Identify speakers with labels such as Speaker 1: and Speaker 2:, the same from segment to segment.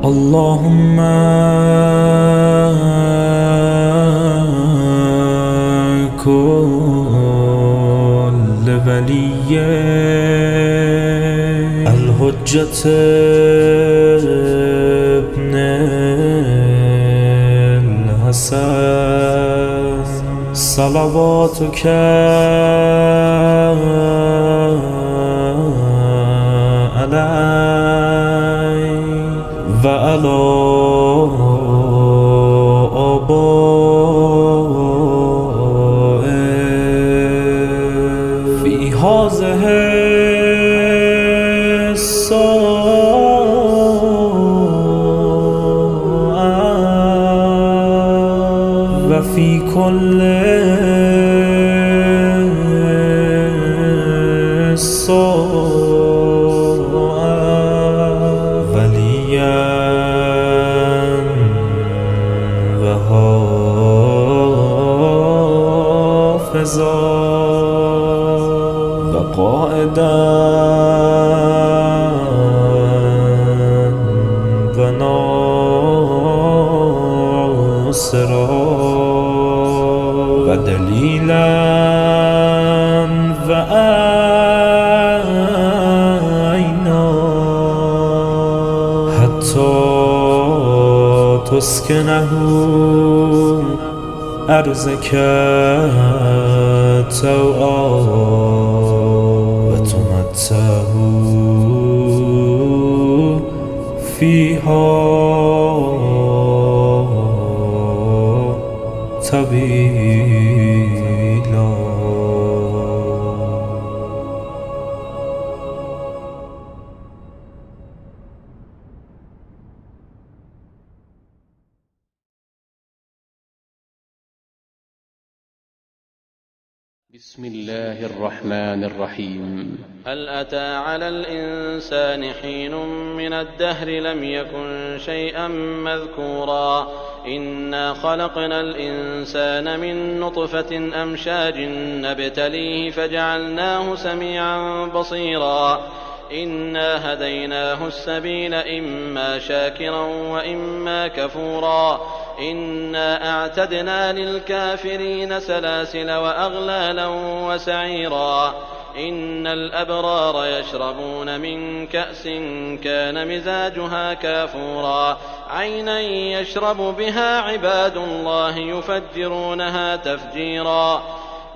Speaker 1: اللهم كل ولي الحجة ابن الحسن صلواتك عليه وعلى آبائه في هذه الساعة وفي كل وقائدا وناصرا ودليلا وعينا حتى تسكنه أرضك توعا وتمتعه فيها طويلا.
Speaker 2: بسم الله الرحمن الرحيم.
Speaker 3: هل أتى على الإنسان حين من الدهر لم يكن شيئا مذكورا إنا خلقنا الإنسان من نطفة أمشاج نبتليه فجعلناه سميعا بصيرا إنا هديناه السبيل إما شاكرا وإما كفورا إنا أعتدنا للكافرين سلاسل وأغلالا وسعيرا إن الأبرار يشربون من كأس كان مزاجها كافورا عينا يشرب بها عباد الله يفجرونها تفجيرا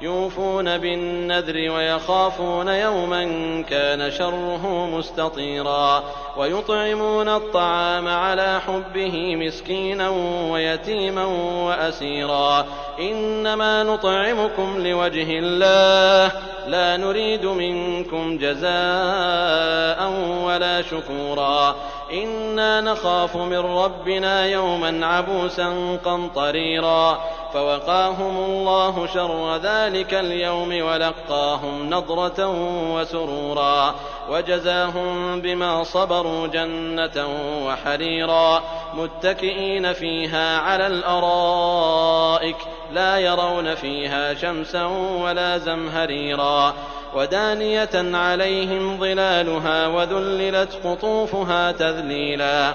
Speaker 3: يوفون بالنذر ويخافون يوما كان شره مستطيرا ويطعمون الطعام على حبه مسكينا ويتيما وأسيرا إنما نطعمكم لوجه الله لا نريد منكم جزاء ولا شكورا إنا نخاف من ربنا يوما عبوسا قمطريرا فوقاهم الله شر ذلك اليوم ولقاهم نضرة وسرورا وجزاهم بما صبروا جنة وحريرا متكئين فيها على الأرائك لا يرون فيها شمسا ولا زمهريرا ودانية عليهم ظلالها وذللت قطوفها تذليلا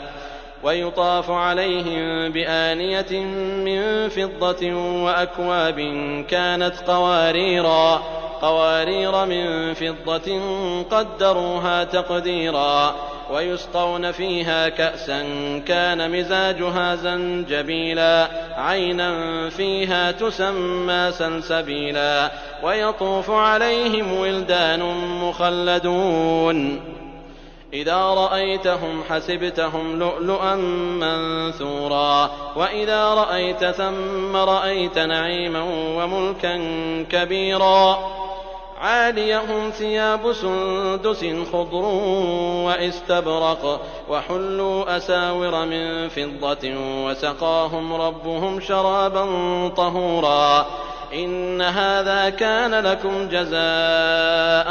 Speaker 3: ويطاف عليهم بآنية من فضة وأكواب كانت قوارير من فضة قدروها تقديرا ويسقون فيها كأسا كان مزاجها زنجبيلا عينا فيها تسمى سلسبيلا ويطوف عليهم ولدان مخلدون إذا رأيتهم حسبتهم لؤلؤا منثورا وإذا رأيت ثم رأيت نعيما وملكا كبيرا عاليهم ثياب سندس خضر واستبرق وحلوا أساور من فضة وسقاهم ربهم شرابا طهورا إن هذا كان لكم جزاء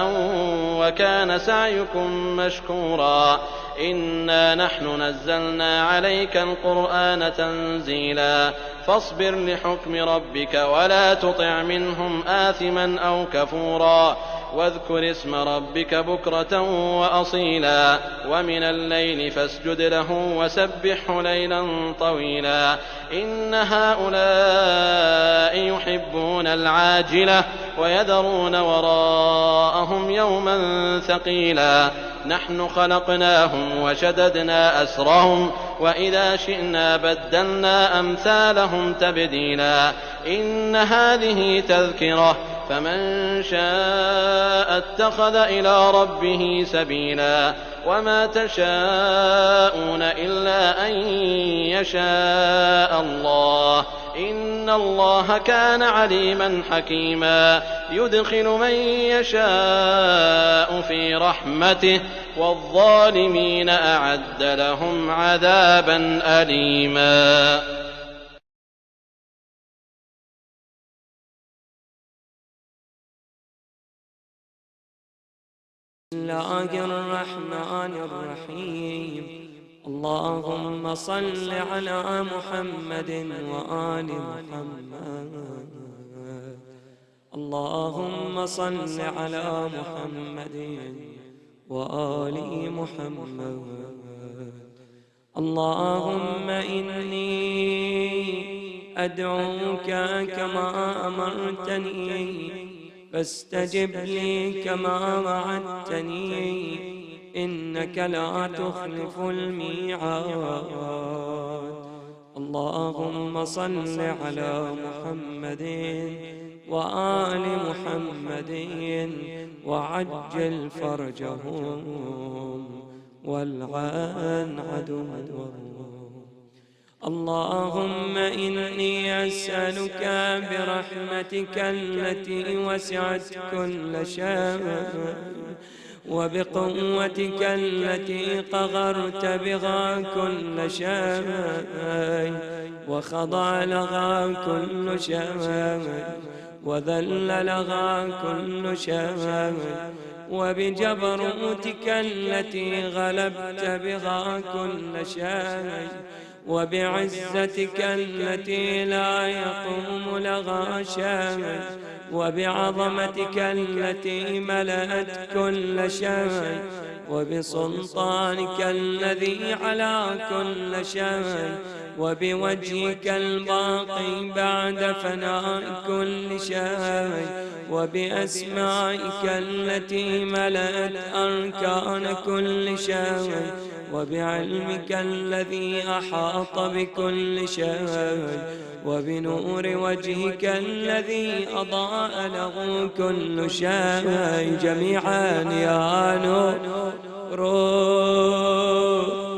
Speaker 3: وكان سعيكم مشكورا إنا نحن نزلنا عليك القرآن تنزيلا فاصبر لحكم ربك ولا تطع منهم آثما أو كفورا واذكر اسم ربك بكرة وأصيلا ومن الليل فاسجد له وسبحه ليلا طويلا إن هؤلاء يحبون العاجلة ويذرون وراءهم يوما ثقيلا نحن خلقناهم وشددنا أسرهم وإذا شئنا بدلنا أمثالهم تبديلا إن هذه تذكرة فمن شاء اتخذ إلى ربه سبيلا وما تشاءون إلا أن يشاء الله إن الله كان عليما حكيما يدخل من يشاء في رحمته والظالمين أعد لهم عذابا أليما.
Speaker 4: بسم الله الرحمن الرحيم اللهم صل على محمد وآل محمد اللهم صل على محمد وآل محمد اللهم إني أدعوك كما أمرتني فاستجب لي كما وعدتني إنك لا تخلف الميعاد اللهم صل على محمد وآل محمد وعجل فرجهم والعن عدوهم اللهم إني أسألك برحمتك التي وسعت كل شيء وبقوتك التي قهرت بها كل شيء وخضع لها كل شيء وذل لها كل شيء وبجبروتك التي غلبت بها كل شيء وبعزتك التي لا يقوم لها شيء وبعظمتك التي ملأت كل شيء وبسلطانك الذي على كل شيء وبوجهك الباقي بعد فناء كل شيء وبأسمائك التي ملأت أركان كل شيء وبعلمك الذي أحاط بكل شيء وبنور وجهك الذي أضاء له كل شيء جميعا يا نور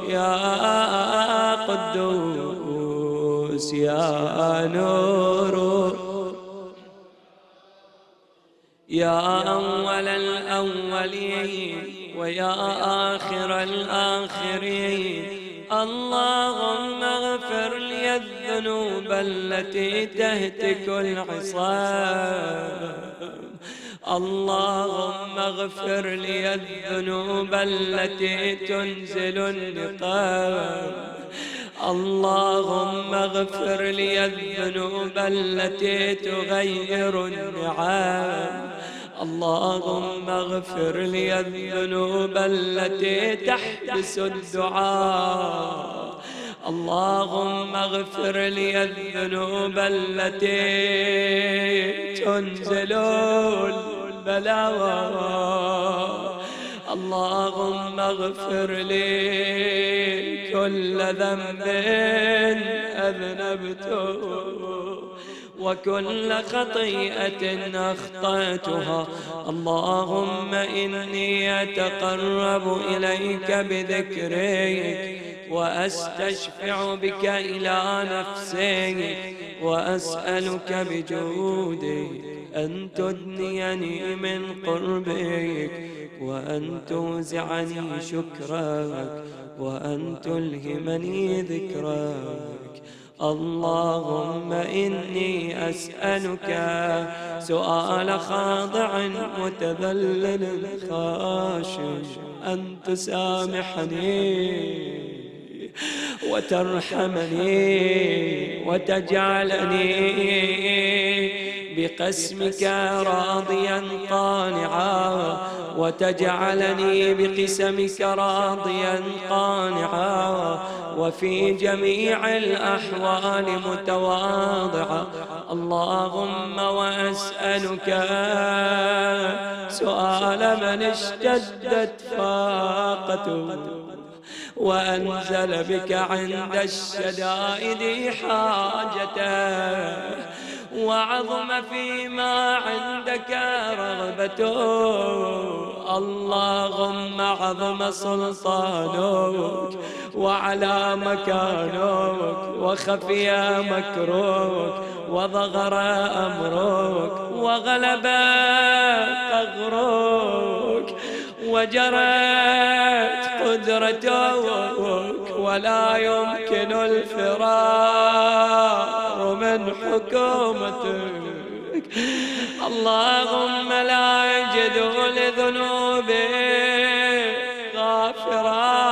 Speaker 4: يا قدوس يا نور يا أول الأولين ويا آخر الآخرين اللهم اغفر لي الذنوب التي تهتك العصام اللهم اغفر لي الذنوب التي تنزل النقام اللهم اغفر لي الذنوب التي تغير النعام اللهم اغفر لي الذنوب التي تحبس الدعاء اللهم اغفر لي الذنوب التي تنزل البلاء اللهم اغفر لي كل ذنب أذنبته وكل خطيئة أخطأتها اللهم إني أتقرب إليك بذكرك وأستشفع بك إلى نفسك وأسألك بجودك أن تدنيني من قربك وأن توزعني شكرك وأن تلهمني ذكرك اللهم إني أسألك سؤال خاضع متذلل خاشع أن تسامحني وترحمني وتجعلني بقسمك راضيا قانعا وتجعلني بقسمك راضيا قانعا وفي جميع الأحوال متواضعا. اللهم وأسألك سؤال من اشتدت فاقته وأنزل بك عند الشدائد حاجته وعظم فيما عندك رغبته. اللهم عظم سلطانك وعلى مكانك وخفي مكرك وظهر أمرك وغلب قهرك وجرت قدرتك ولا يمكن الفرار من حكومتك. اللهم لا يجد لذنوبي غافرا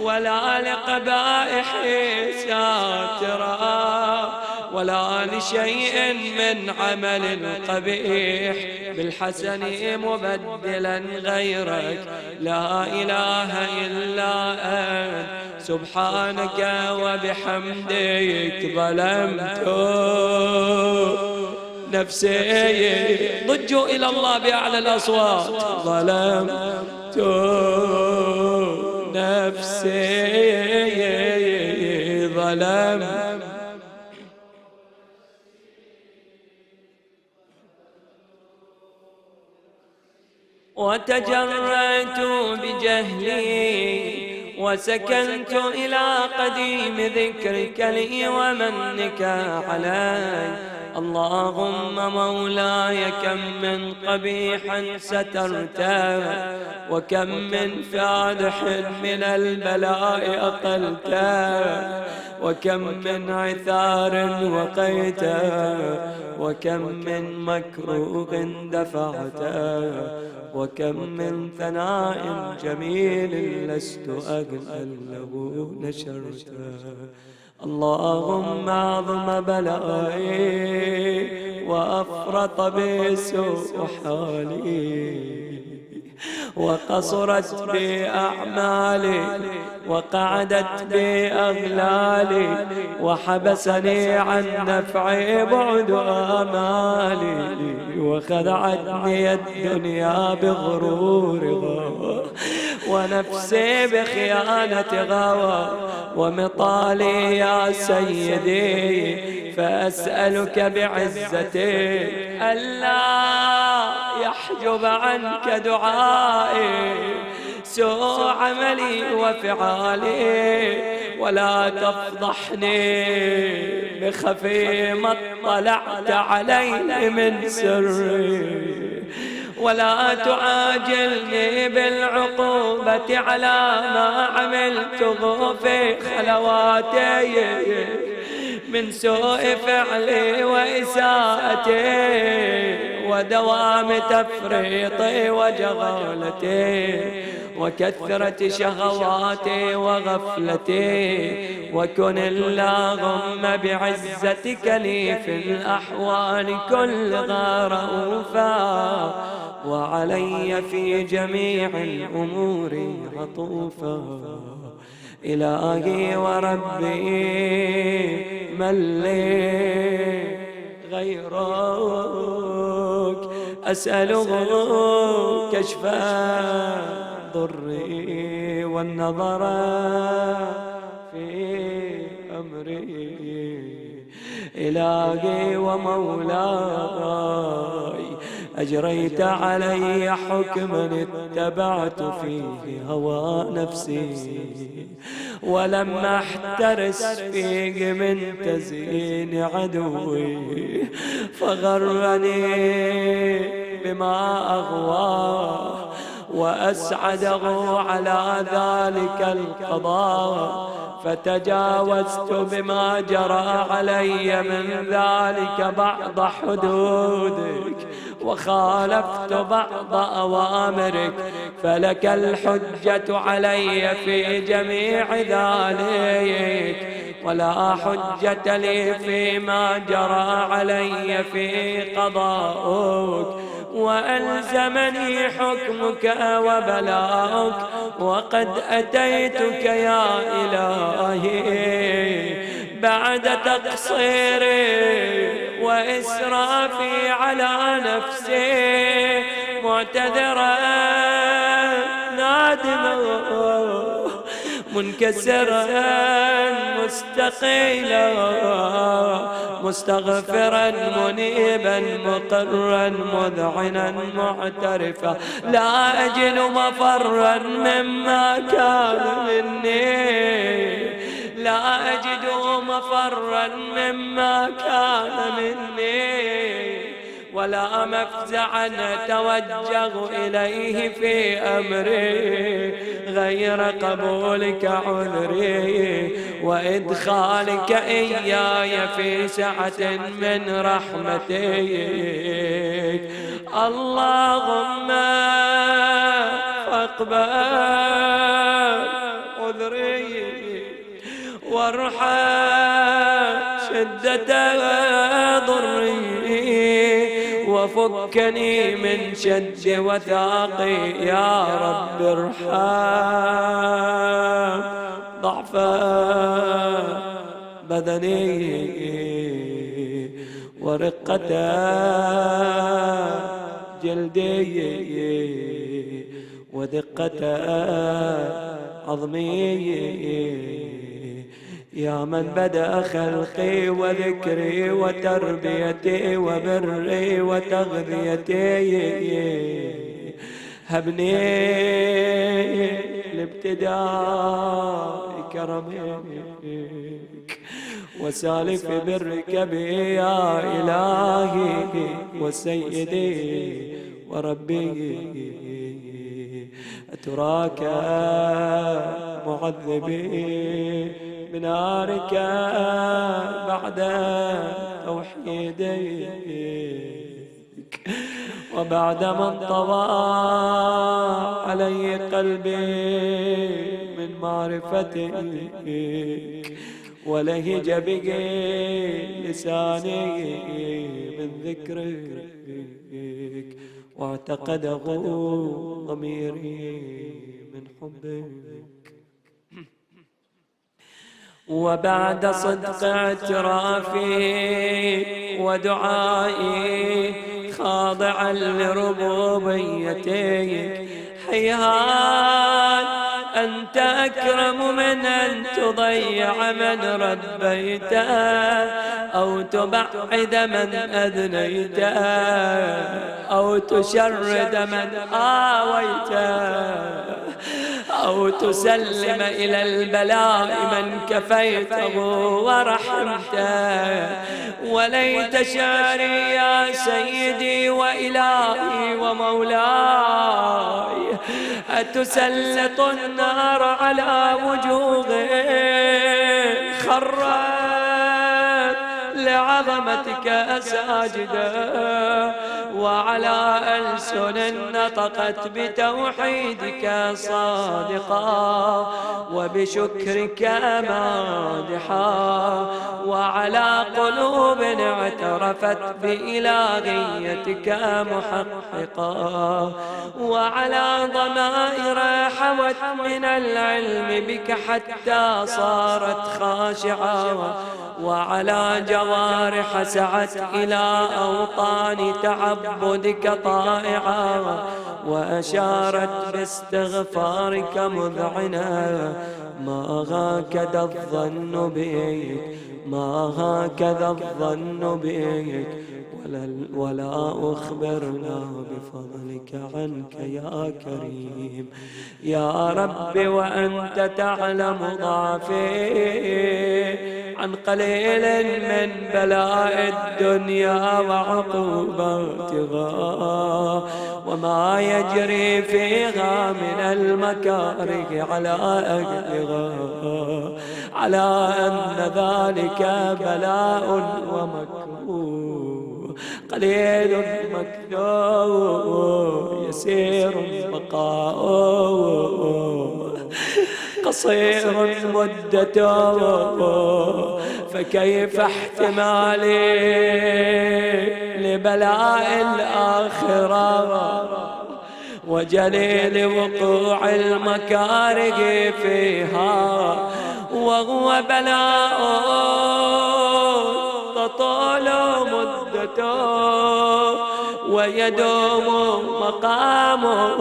Speaker 4: ولا لقبائحي ساترا ولا لشيء من عمل قبيح بالحسن مبدلا غيرك. لا إله إلا أنت سبحانك وبحمدك ظلمت نفسي. ضجوا إلى الله بأعلى الأصوات. ظلمت نفسي ظلمت. وتجرأت بجهلي وسكنت إلى قديم ذكرك لي ومنك علي. اللهم مولاي كم من قبيح سترته وكم من فادح من البلاء أقلته وكم من عثار وقيته وكم من مكروه دفعته وكم من ثناء جميل لست أقبل له نشرته. اللهم أعظم بلائي وأفرط بسوء حالي وقصرت بأعمالي وقعدت بأغلالي وحبسني عن نفعي بعد آمالي وخدعتني الدنيا بغرورها ونفسي بخيانة غوى ومطالي يا سيدي. فأسألك بعزتك ألا يحجب عنك دعائي سوء عملي وفعالي ولا تفضحني بخفي ما اطلعت عليه من سري ولا تعاجلني بالعقوبة على ما عملته في خلواتي من سوء فعلي وإساءتي ودوام تفريطي وجغالتي وكثرة شهواتي وغفلتي. وكن اللهم بعزتك لي في الأحوال كلها رؤوفا وعلي في جميع الأمور عطوفا. إلهي وربي من لي غيرك أسأله كشف ضري والنظر في أمري. إلهي ومولاي أجريت علي حكما اتبعت فيه هوى نفسي ولم أحترس فيه من تزيين عدوي فغرني بما أغواه وأسعده على ذلك القضاء فتجاوزت بما جرى علي من ذلك بعض حدودك وخالفت بعض أوامرك فلك الحجة علي في جميع ذلك. ولا حجة لي فيما جرى علي في قضاؤك، وألزمني حكمك وبلاؤك، وقد أتيتك يا إلهي بعد تقصيري وإسرافي على نفسي، معتذرا نادما منكسرا مستقيلا مستغفرا منيبا مقرا مذعنا معترفا، لا أجد مفرا مما كان مني، لا أجد مفرا مما كان مني، ولا مفزعا أتوجه إليه في أمري غير قبولك عذري وإدخالك إياي في سعة من رحمتك. اللهم فاقبل عذري وارحم شدة ضري، وفكني من شد وثاقي يا رب ارحم ضعف بدني ورقة جلدي ودقة عظمي، يا من بدأ خلقي وذكري وتربيتي وبري وتغذيتي، هبني لابتداء كرمك وسالف برك بي يا إلهي وسيدي وربي. أتراك معذبي بنارك بعد توحيدك، وبعد ما انطوى علي قلبي من معرفتك، ولهج بك لساني من ذكرك، واعتقده ضميري من حبك. وبعد صدق اعترافي ودعائي خاضعا لربوبيتك، هيهات أنت أكرم من أن تضيع من ربيته أو تبعد من أذنيته أو تشرد من آويته أو تسلم إلى البلاء من كفيته ورحمته. وليت شعري يا سيدي وإلهي ومولاي أتسلط النار على وجوه خرت لعظمتك ساجدا، وعلى ألسن نطقت بتوحيدك صادقا وبشكرك مادحا، وعلى قلوب اعترفت بإلهيتك محققا، وعلى ضمائر حوت من العلم بك حتى صارت خاشعة، وعلى جوارح سعت إلى أوطان تعبدك طائعة، وأشارت باستغفارك مذعنة. ما هكذا الظن بك، ما هكذا الظن بك، ولا أخبرنا بفضلك عنك يا كريم يا رب. وأنت تعلم ضعفي عن قليل من بلاء الدنيا وعقوباتها، وما يجري فيها من المكاره على أهلها، على أن ذلك بلاء ومكروه قليل مكذوب يسير بقاؤه، قصير مدته، فكيف احتمالي لبلاء الآخرة وجليل وقوع المكاره فيها، وهو بلاء تطول مدته ويدوم مقامه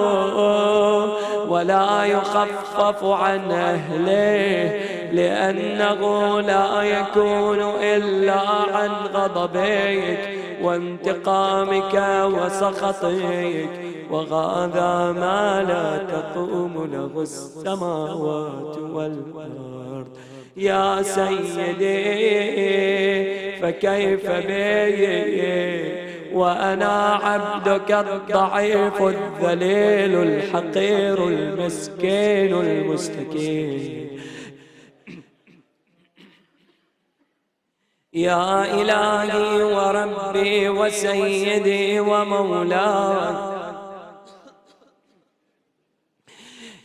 Speaker 4: ولا يخفف عن أهله، لأنه لا يكون إلا عن غضبك وانتقامك وسخطك، وهذا ما لا تقوم له السماوات والأرض. يا سيدي فكيف بي وأنا عبدك الضعيف الذليل الحقير المسكين المستكين. يا إلهي وربي وسيدي ومولاي،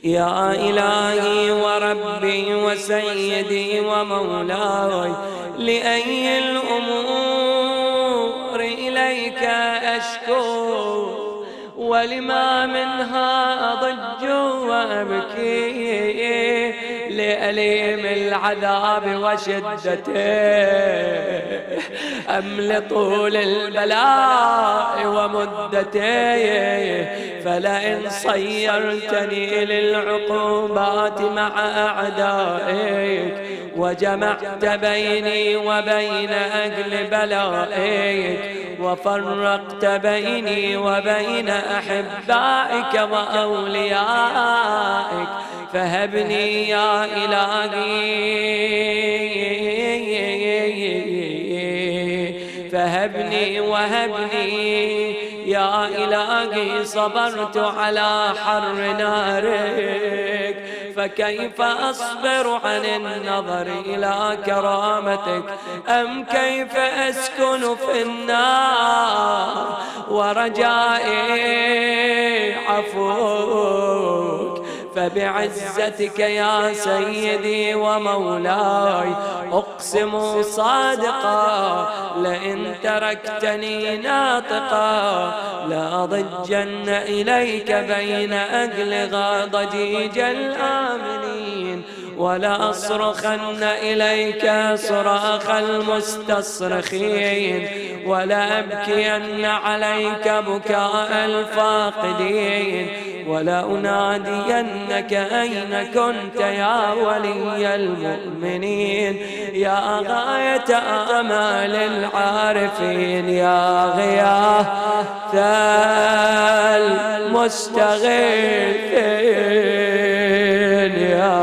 Speaker 4: يا إلهي وربي وسيدي ومولاي، لأي الأمور إليك أشكو، ولما منها أضج وأبكي، لأليم العذاب وشدته أم لطول البلاء ومدته، فلئن صيرتني للعقوبات مع أعدائك وجمعت بيني وبين أهل بلائك وفرقت بيني وبين أحبائك وأوليائك، فهبني يا إلهي، فهبني وهبني يا إلهي. صبرت على حر نارك، فكيف أصبر عن النظر إلى كرامتك؟ أم كيف أسكن في النار ورجائي عفوك؟ فبعزتك يا سيدي ومولاي أقسم صادقا، لئن تركتني ناطقا لأضجن إليك بين أهلها ضجيج الآمنين، ولأصرخن إليك صراخ المستصرخين، ولأبكين عليك بكاء الفاقدين، ولأنادينك أين كنت يا ولي المؤمنين، يا غاية آمال العارفين، يا غياث المستغيثين، يا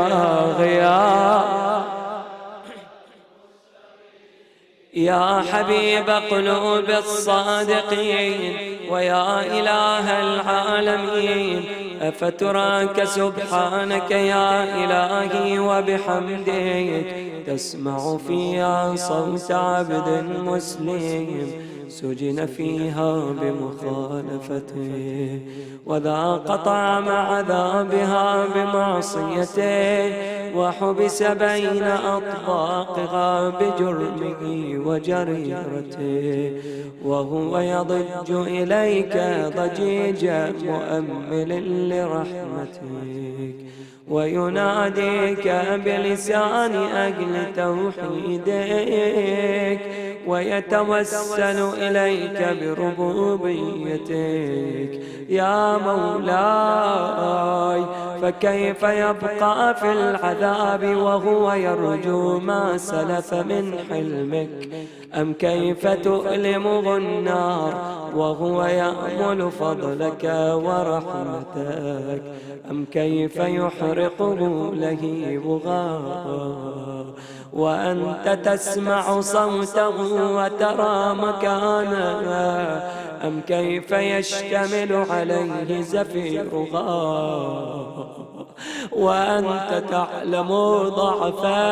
Speaker 4: غياث، يا حبيب قلوب الصادقين، ويا إله العالمين. أفتراك سبحانك يا إلهي وبحمدك تسمع فيها صوت عبد مسلم سجن فيها بمخالفته، وذاق طعم عذابها بمعصيته، وحبس بين أطباقها بجرمه وجريرته، وهو يضج إليك ضجيج مؤمل لرحمتك، ويناديك بلسان أهل توحيدك، ويتوسل إليك بربوبيتك. يا مولاي فكيف يبقى في العذاب وهو يرجو ما سلف من حلمك؟ أم كيف تؤلمه النار وهو يأمل فضلك ورحمتك؟ أم كيف يحرقه لهيبها وأنت تسمع صوته وترى مكانه؟ أم كيف يشتمل عليه زفيرها وأنت تعلم ضعفا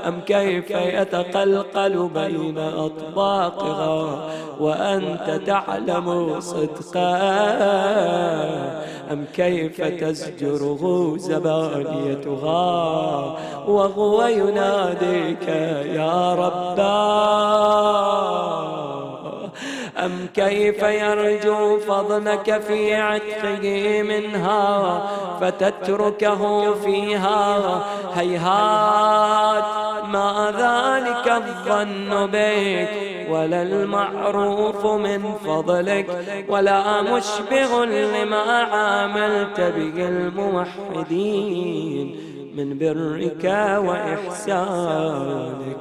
Speaker 4: أم كيف يتقلقل بين أطباقها وأنت تعلم صدقا أم كيف تزجره زبانيتها وهو يناديك يا ربا أم كيف يرجو فضلك في عتقه منها فتتركه فيها هيهات ما ذلك الظن بك ولا المعروف من فضلك ولا مشبه لما عاملت به الموحدين من برك وإحسانك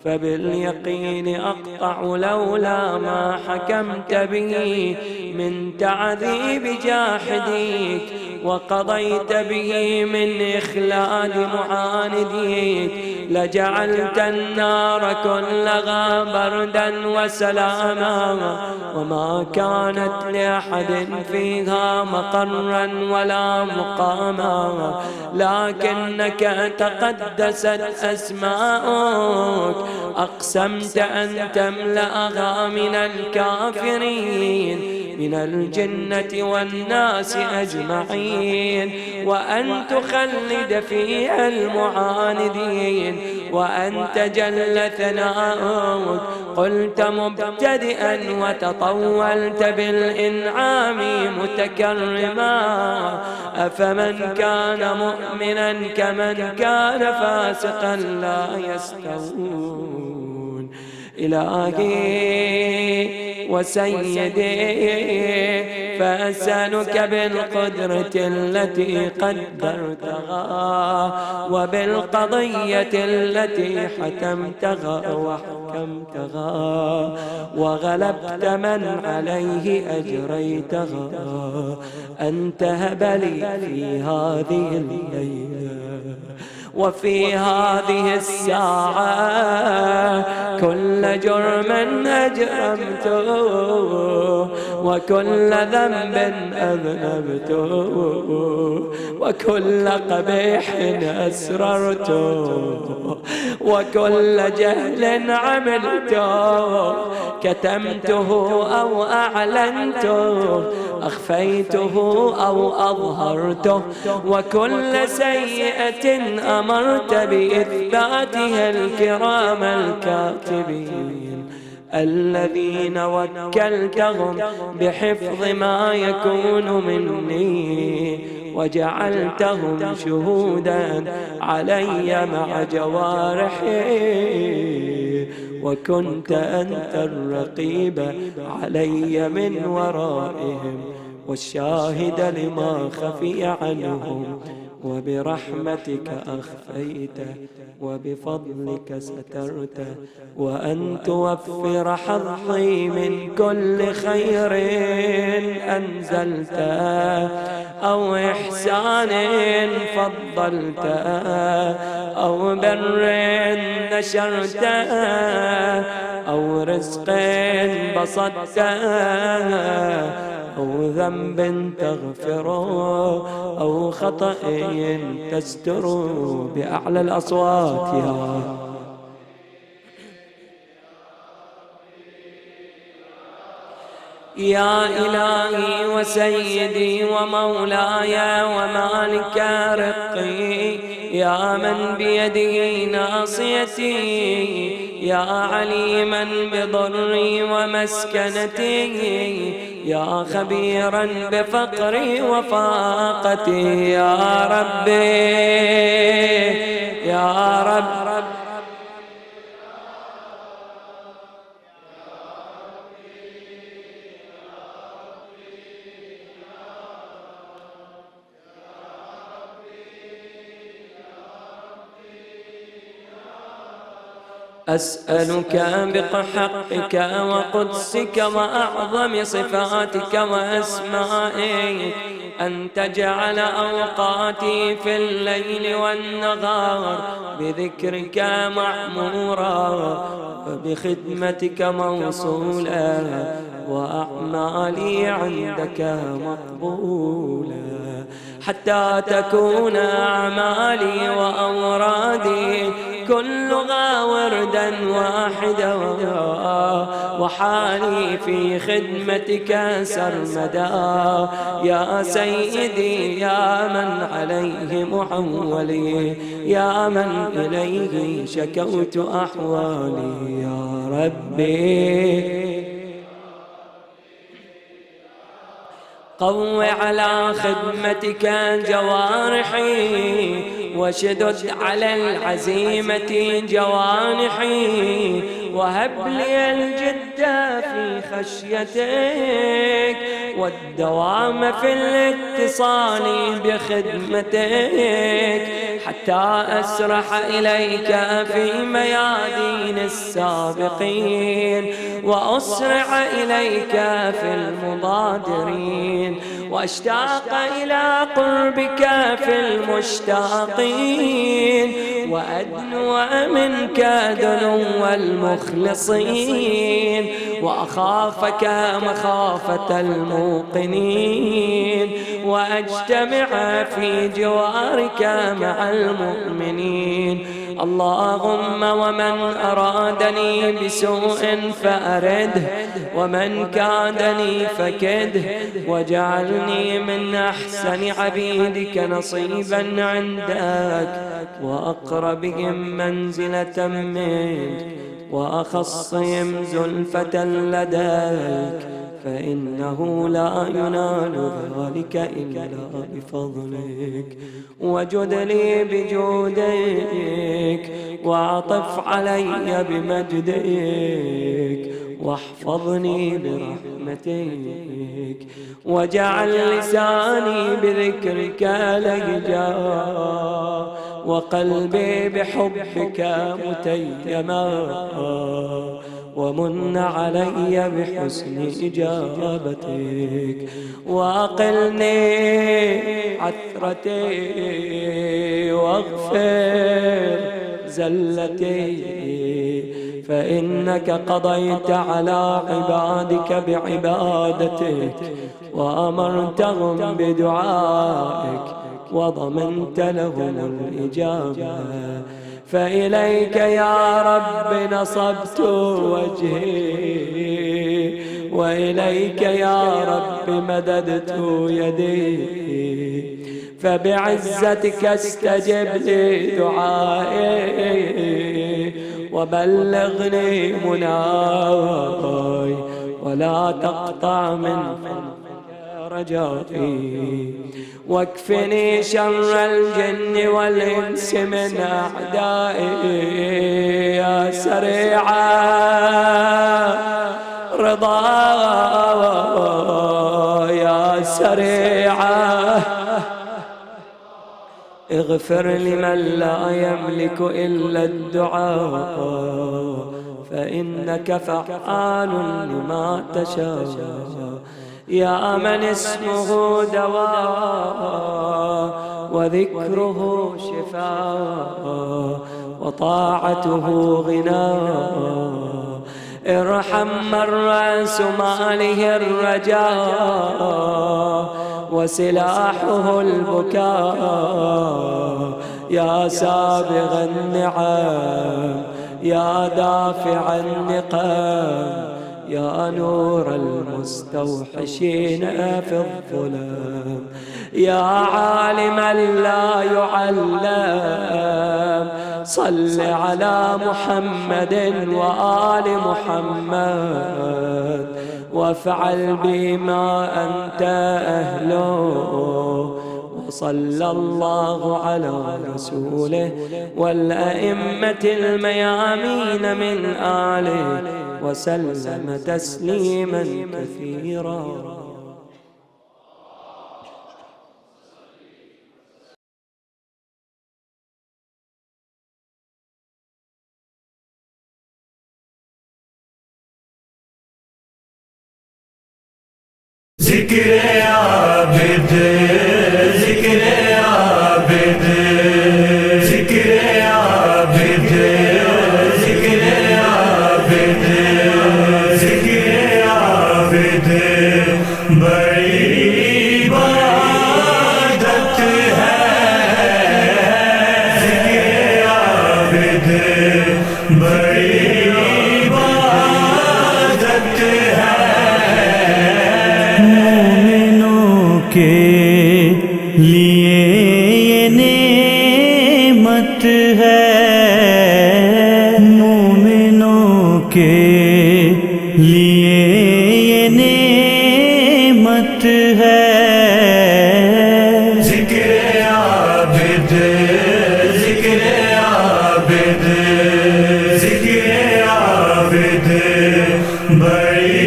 Speaker 4: فباليقين أقطع لولا ما حكمت به من تعذيب جاحديك وقضيت به من إخلاد معانديك لجعلت النار كلها بردا وسلاما وما كانت لأحد فيها مقرا ولا مقاما لكنك تقدست أسماؤك أقسمت أن تملأها من الكافرين من الجنة والناس أجمعين وأن تخلد فيها المعاندين وأنت جل ثناؤك قلت مبتدئا وتطولت بالإنعام متكرما أفمن كان مؤمنا كمن كان فاسقا لا يستوون إلهي وسيدي فأسألك بالقدرة التي قدرتها وبالقضية التي حتمتها وحكمتها وغلبت من عليه أجريتها أن تهب لي في هذه الليلة وفي هذه الساعة كل جرم أجرمته وكل ذنب أذنبته وكل قبيح أسررته وكل جهل عملته كتمته أو أعلنته أخفيته أو أظهرته وكل سيئة أمرت بإثباتها الكرام الكاتبين الذين وكلتهم بحفظ ما يكون مني وجعلتهم شهودا علي مع جوارحي وكنت أنت الرقيب علي من ورائهم والشاهد لما خفي عنهم وبرحمتك أخفيت وبفضلك سترت وأن توفر حظي من كل خير أنزلت أو إحسان فضلت أو بر نشرت أو رزق بسطت أو ذنب تغفره أو خطأ تستر بأعلى الأصوات يا إلهي وسيدي ومولاي ومالك رقي يا من بيده ناصيتي يا عليما بضري ومسكنتي يا خبيرا بفقري وفاقتي يا ربي يا رب أسألك بحقك وقدسك وأعظم صفاتك وأسمائك أن تجعل أوقاتي في الليل والنهار بذكرك معمورا وبخدمتك موصولا وأعمالي عندك مقبولا حتى تكون أعمالي وأورادي كلها وردا واحدا، وحالي في خدمتك سرمدا. يا سيدي يا من عليه محولي، يا من إليه شكوت أحوالي. يا ربي قو على خدمتك جوارحي، وشدد على العزيمة جوانحي، وهب لي الجد في خشيتك والدوام في الاتصال بخدمتك، حتى أسرح إليك في ميادين السابقين، وأسرع إليك في المبادرين، وأشتاق إلى قربك في المشتاقين، وأدنو منك دنو المخلصين، وأخافك مخافة الموقنين، وأجتمع في جوارك مع المؤمنين. اللهم ومن أرادني بسوء فأرده، ومن كادني فكده، واجعلني من أحسن عبيدك نصيبا عندك، وأقربهم منزلة منك، وأخصهم زلفة لديك، فإنه لا ينال ذلك إلا بفضلك. وجد لي بجودك، وعطف علي بمجدك، واحفظني برحمتك، واجعل لساني بذكرك لهجا، وقلبي بحبك متيما، ومن علي بحسن إجابتك، وأقلني عثرتي، واغفر زلتي، فإنك قضيت على عبادك بعبادتك، وأمرتهم بدعائك، وضمنت لهم الإجابة. فإليك يا رب نصبت وجهي، وإليك يا رب مددت يدي، فبعزتك استجب لي دعائي، وبلغني مناي، ولا تقطع من رجائي، واكفني شر الجن والإنس من أعدائي. يا سريع رضا، يا سريع اغفر لمن لا يملك إلا الدعاء، فإنك فعال لما تشاء. يا من اسمه دواء، وذكره شفاء، وطاعته غناء، ارحم من رأس ماله الرجاء، وسلاحه البكاء. يا سابغ النعم، يا دافع النقم، يا نور المستوحشين في الظلام، يا عالما لا يعلم، صل على محمد وآل محمد، وافعل بما أنت أهله. وصلى الله على رسوله والأئمة الميامين من آله، وسلم تسليما كثيرا.
Speaker 1: ذکر عابد، ذکر عابد، ذکر عابد، ذکر عابد، ذکر عابد، بڑی عبادت کے لیے یہ نعمت ہے، مومنوں کے لیے یہ نعمت ہے۔ ذکر عابد، ذکر عابد، ذکر عابد بڑی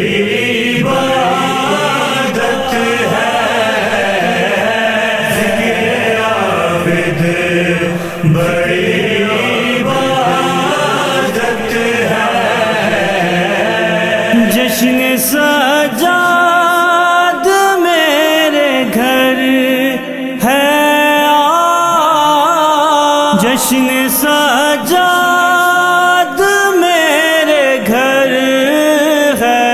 Speaker 1: عبادت ہے۔ ذکر عابد بڑی عبادت ہے۔ جشن سجاد میرے گھر ہے جشن سجاد میرے گھر ہے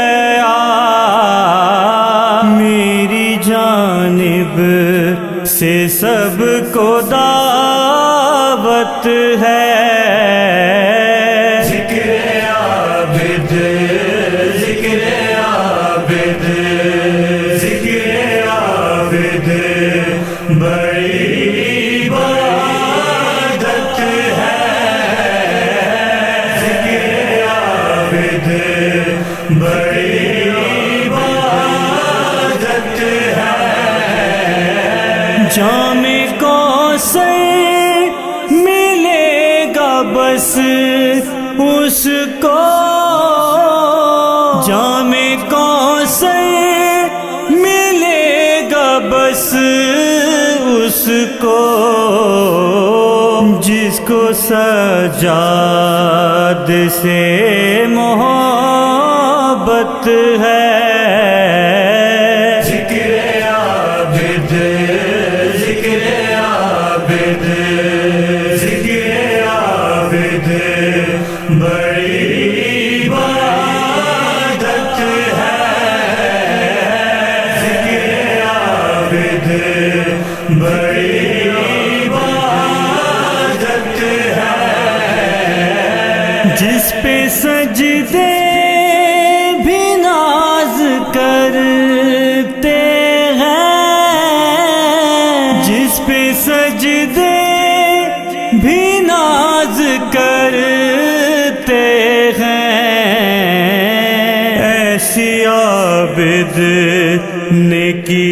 Speaker 1: میری جانب سے سب کو دعوت ہے۔ ذکر عابد، ذکر عابد، ذکر عابد بڑی عبادت ہے۔ ذکر عابد بڑی عبادت ہے۔ جام کوثر ملے گا بس اس کو، جام کوثر ملے گا بس اس کو، جس کو سجاد سے محبت ہے۔ ذکر عابد، ذکر عابد، ذکر عابد بڑی عبادت ہے۔ ذکر عابد بڑی عبادت ہے۔ جس پہ سجدے بھی ناز کرتے ہیں، جس پہ سجدے بھی ناز کرتے ہیں، ایسی عابد نے کی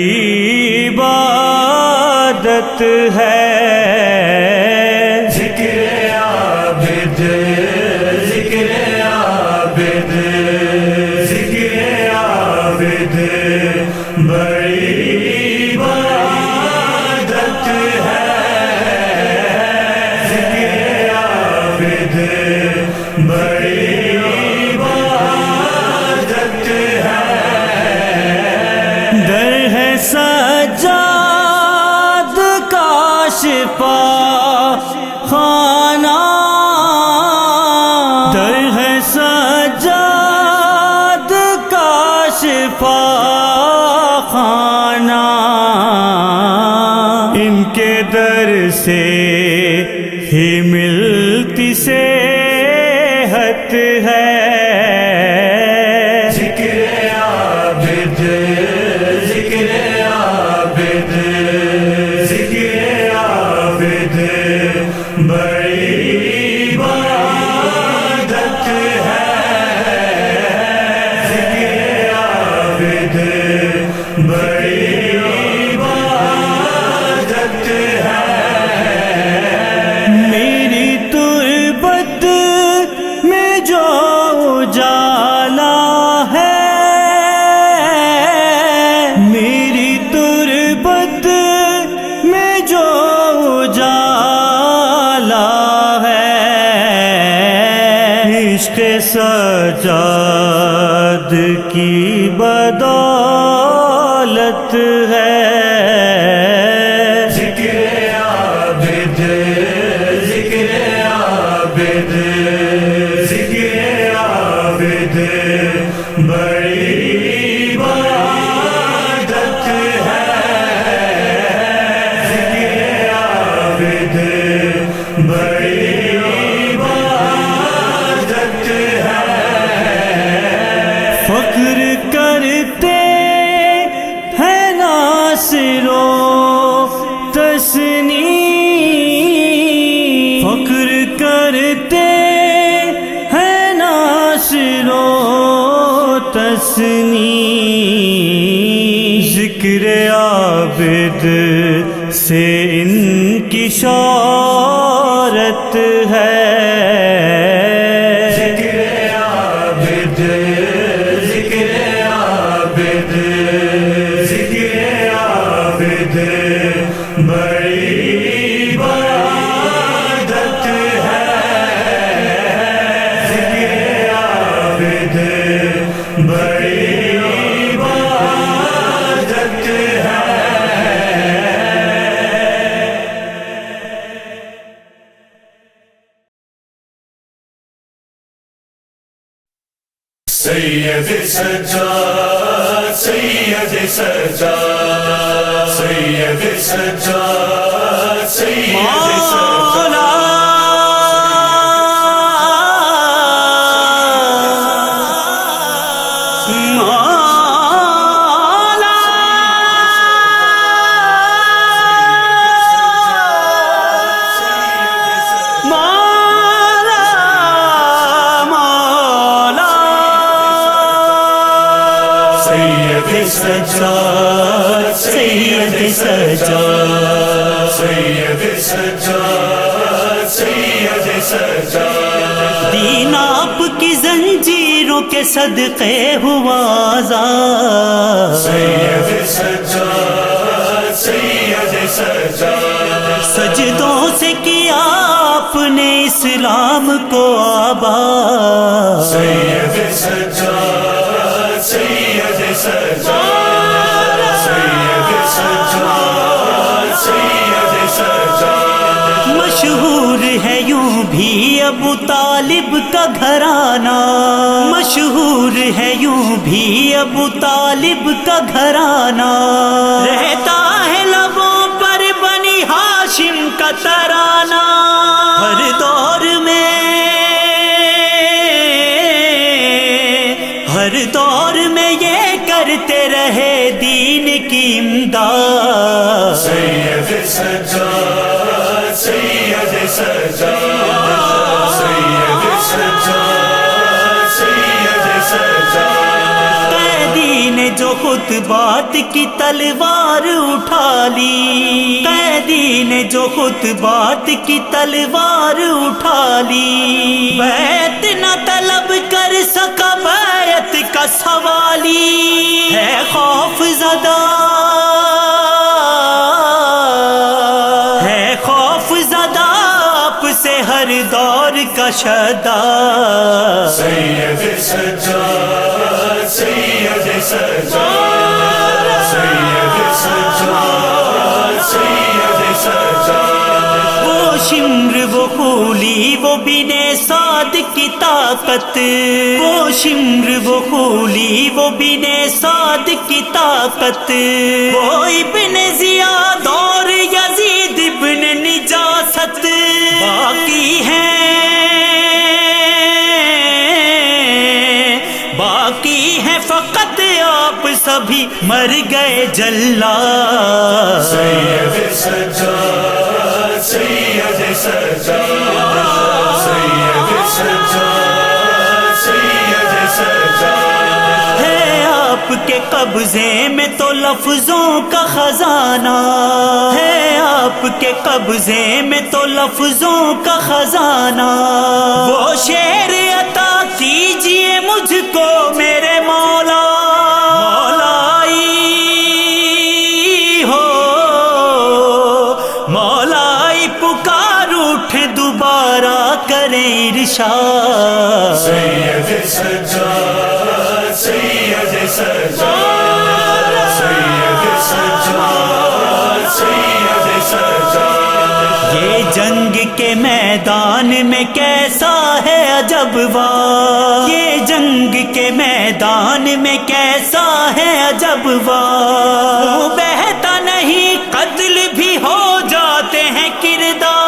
Speaker 1: عبادت ہے۔ ذکر عابد، ذکر عابد، ذکر عابد بڑی عبادت ہے۔ ذکر عابد بڑی عبادت ہے۔ در ہے سجاد کا شفا خانہ، در ہے سجاد کا شفا خانہ، ان کے در سے ہی ملتی صحت ہے۔ ذکر عابد، ذکر عابد، ذکر عابد بڑی عبادت ہے۔ ذکر عابد بڑی عبادت ہے۔ میری تربت میں جو اجالا ہے، میری تربت میں جو اجالا ہے، عشق سجاد کی بدولت ہے۔ ذکر عابد، ذکر عابد، ذکر عابد بڑی عبادت ہے۔ ذکر عابد بڑی عبادت ہے۔ فخر کرتے ہیں ناصر کرتے ہیں ناشر و تسنیم، ذکر عابد سے ان کی شہرت ہے، ذکر عابد ذکر عابد ذکر عابد بڑی عبادت ہے، ذکر عابد بڑی عبادت ہے۔ سید سجاد سید سجاد سید سجاد سید مولا سجاد سید سجاد سید سجاد سید سجاد، دین آپ کی زنجیروں کے صدقے ہوا آزاد، سید سجاد سید سجاد، سجدوں سے کیا آپ نے اسلام کو آباد، سید سجاد سید سجاد سید سجاد سید سجاد، مشہور ہے یوں بھی ابو طالب کا گھرانہ، مشہور ہے یوں بھی ابو طالب کا گھرانہ، رہتا ہے لبوں پر بنی ہاشم کا ترانہ، ہر دور میں ہر دور میں یہ کرتے رہے دین کی امداد، سید سجاد سید سجاد سید سجاد سید سجاد، قیدی نے جو خطبات کی تلوار اٹھا لی، قیدی نے جو خطبات کی تلوار اٹھا لی، بیعت نہ طلب کر سکا بیعت کا سوالی، ہے خوف زدہ ہے خوف زدہ آپ سے ہر دور کا شدا، سید سجاد سید سجاد سید سجاد سید سجاد، وہ شمر وہ خولی وہ بن سعد کی طاقت، وہ شمر وہ خولی وہ بن سعد کی طاقت، وہ ابن زیاد اور یزید ابن نجاست، باقی ہیں فقط آپ سبھی مر گئے جلا، سید سجاد سید سجاد سید سجاد سید سجاد، ہے آپ کے قبضے میں تو لفظوں کا خزانہ، ہے آپ کے قبضے میں تو لفظوں کا خزانہ، وہ شعر عطا کیجئے مجھ کو میرے مولا، مولائی ہو مولائی پکار اٹھے دوبارہ کریں ارشاد، سید سجاد سید سجاد سید سجاد سید سجاد، یہ جنگ کے میدان میں کیسا ہے عجب وار، یہ جنگ کے میدان میں کیسا ہے عجب وار، بہتا نہیں قتل بھی ہو جاتے ہیں کردار،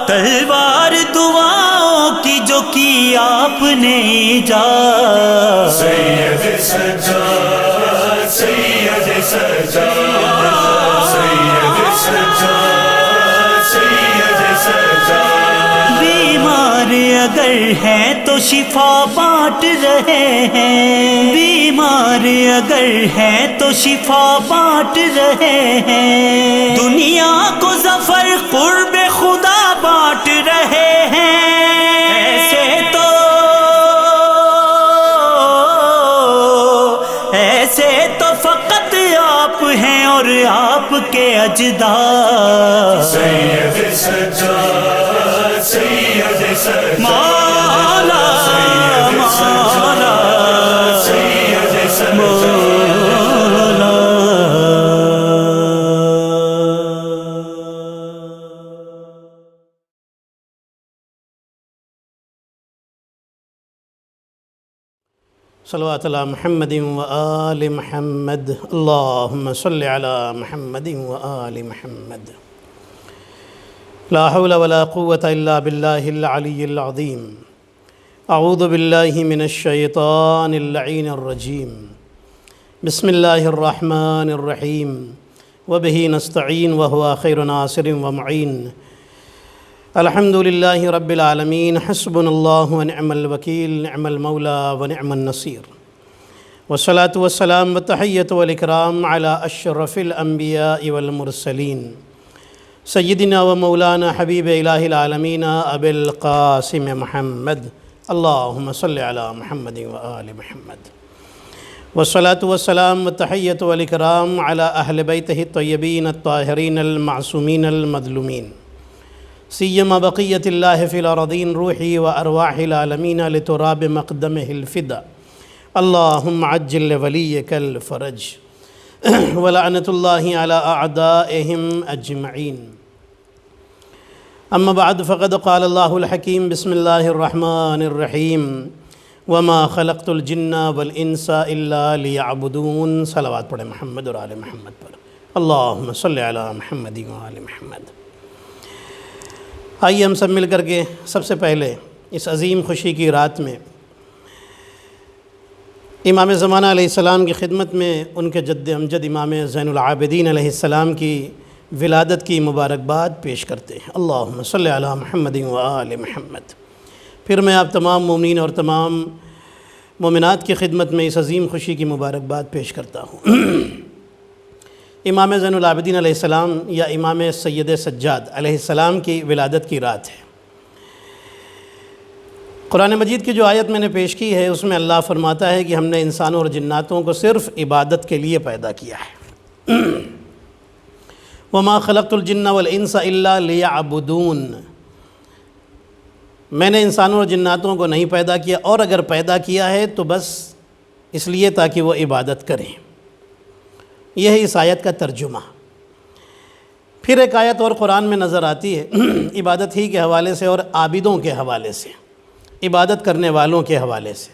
Speaker 1: تلوار دعاؤں کی جو کی آپ نے ایجاد، سید سجاد سید سجاد سید بیمار اگر ہیں تو شفا بانٹ رہے ہیں، بیمار اگر ہیں تو شفا بانٹ رہے ہیں، دنیا کو ظفر قرب خدا بانٹ رہے ہیں، ایسے تو فقط آپ ہیں اور آپ کے اجداد،
Speaker 5: سید سجاد سید سجاد
Speaker 1: مولا مولا
Speaker 5: سید سجاد
Speaker 1: مولا۔
Speaker 6: صلوات علی محمد و آل محمد، اللہم صل علی محمد و آل محمد۔ لا حول ولا قوة الا باللہ العلی العظیم۔ اعوذ باللہ من الشیطان اللعین الرجیم۔ بسم اللہ الرحمن الرحیم۔ وبہ نستعین وہو خیر ناصر ومعین۔ الحمد للہ رب العالمین، حسبنا اللہ ونعم الوکیل، نعم المولا ونعم النصیر، والصلاة والسلام والتحیۃ والاکرام علی اشرف الانبیاء والمرسلین، سیدنا و مولانا حبیب الہ العالمین ابی القاسم محمد، اللہم صل علی محمد وآل محمد، والصلاة والسلام والتحیۃ والاکرام علی اہل بیتہ الطیبین الطاہرین المعصومین المظلومین، سیما بقیت اللہ فی الارضین، روحی و ارواح العالمین لتراب مقدمہ الفدا، اللہم عجل ولیک الفرج، ولعنت اللہ علی اعدائہم اجمعین۔ اما بعد فقد قال اللہ الحکیم، بسم اللہ الرحمن الرحیم، وما خلقت الجن والانس الا لیعبدون۔ صلوات پڑھیں محمد اور آل محمد پر، اللہم صل علی محمد و آل محمد۔ آئیے ہم سب مل کر کے سب سے پہلے اس عظیم خوشی کی رات میں امام زمانہ علیہ السلام کی خدمت میں ان کے جد امجد امام زین العابدین علیہ السلام کی ولادت کی مبارکباد پیش کرتے ہیں۔ اللہم صلی علی محمد و آل محمد۔ پھر میں آپ تمام مومنین اور تمام مومنات کی خدمت میں اس عظیم خوشی کی مبارکباد پیش کرتا ہوں۔ امام زین العابدین علیہ السلام یا امام سید سجاد علیہ السلام کی ولادت کی رات ہے۔ قرآن مجید کی جو آیت میں نے پیش کی ہے اس میں اللہ فرماتا ہے کہ ہم نے انسانوں اور جناتوں کو صرف عبادت کے لیے پیدا کیا ہے۔ وما خلقت الجن والانس الا لیعبدون۔ میں نے انسانوں اور جناتوں کو نہیں پیدا کیا، اور اگر پیدا کیا ہے تو بس اس لیے تاکہ وہ عبادت کریں۔ یہ ہے اس آیت کا ترجمہ۔ پھر ایک آیت اور قرآن میں نظر آتی ہے عبادت ہی کے حوالے سے اور عابدوں کے حوالے سے، عبادت کرنے والوں کے حوالے سے۔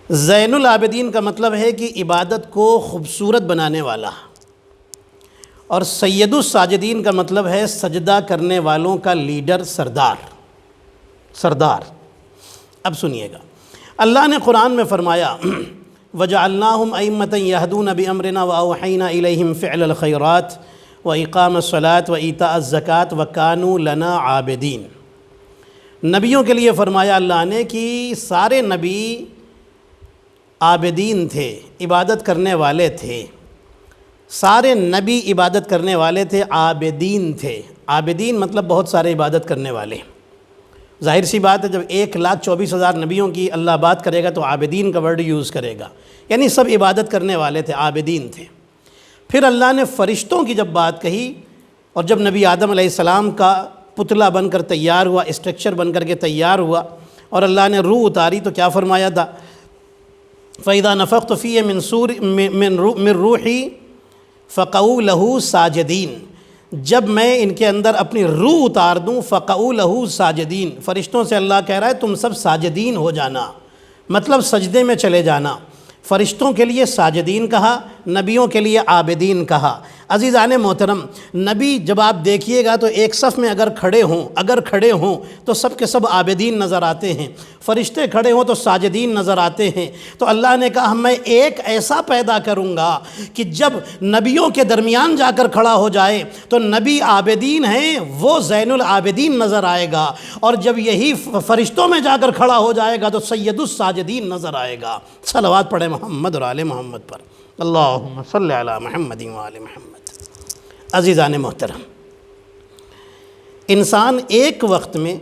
Speaker 6: زین العابدین کا مطلب ہے کہ عبادت کو خوبصورت بنانے والا، اور سید الساجدین کا مطلب ہے سجدہ کرنے والوں کا لیڈر، سردار۔ اب سنیے گا، اللہ نے قرآن میں فرمایا وَجَعَلْنَاهُمْ أَئِمَّةً يَهْدُونَ بِأَمْرِنَا وَأَوْحَيْنَا إِلَيْهِمْ فِعْلَ الْخَيْرَاتِ وَإِقَامَ الصَّلَاةِ وَإِيتَاءَ الزَّكَاةِ وَكَانُوا لَنَا عَابِدِينَ۔ نبیوں کے لیے فرمایا اللہ نے کہ سارے نبی عابدین تھے، عبادت کرنے والے تھے، سارے نبی عبادت کرنے والے تھے، عابدین تھے۔ عابدین مطلب بہت سارے عبادت کرنے والے۔ ظاہر سی بات ہے جب 1,24,000 نبیوں کی اللہ بات کرے گا تو عابدین کا ورڈ یوز کرے گا، یعنی سب عبادت کرنے والے تھے، عابدین تھے۔ پھر اللہ نے فرشتوں کی جب بات کہی، اور جب نبی آدم علیہ السلام کا پتلا بن کر تیار ہوا، اسٹرکچر بن کر کے تیار ہوا، اور اللہ نے روح اتاری تو کیا فرمایا تھا؟ فَإِذَا نَفَخْتُ فِيهِ مِن رُوحِي فَقَعُوا لَهُ سَاجِدِينَ۔ جب میں ان کے اندر اپنی روح اتار دوں، فَقَعُوا لَهُ سَاجِدِينَ، فرشتوں سے اللہ کہہ رہا ہے تم سب ساجدین ہو جانا، مطلب سجدے میں چلے جانا۔ فرشتوں کے لیے ساجدین کہا، نبیوں کے لیے عابدین کہا۔ عزیزان محترم، نبی جب آپ دیکھیے گا تو ایک صف میں اگر کھڑے ہوں تو سب کے سب عابدین نظر آتے ہیں، فرشتے کھڑے ہوں تو ساجدین نظر آتے ہیں۔ تو اللہ نے کہا میں ایک ایسا پیدا کروں گا کہ جب نبیوں کے درمیان جا کر کھڑا ہو جائے تو نبی عابدین ہیں وہ زین العابدین نظر آئے گا، اور جب یہی فرشتوں میں جا کر کھڑا ہو جائے گا تو سید الساجدین نظر آئے گا۔ صلوات پڑھیں محمد اور آل محمد پر، اللہم صلی علی محمد و آل محمد۔ عزیزان محترم، انسان ایک وقت میں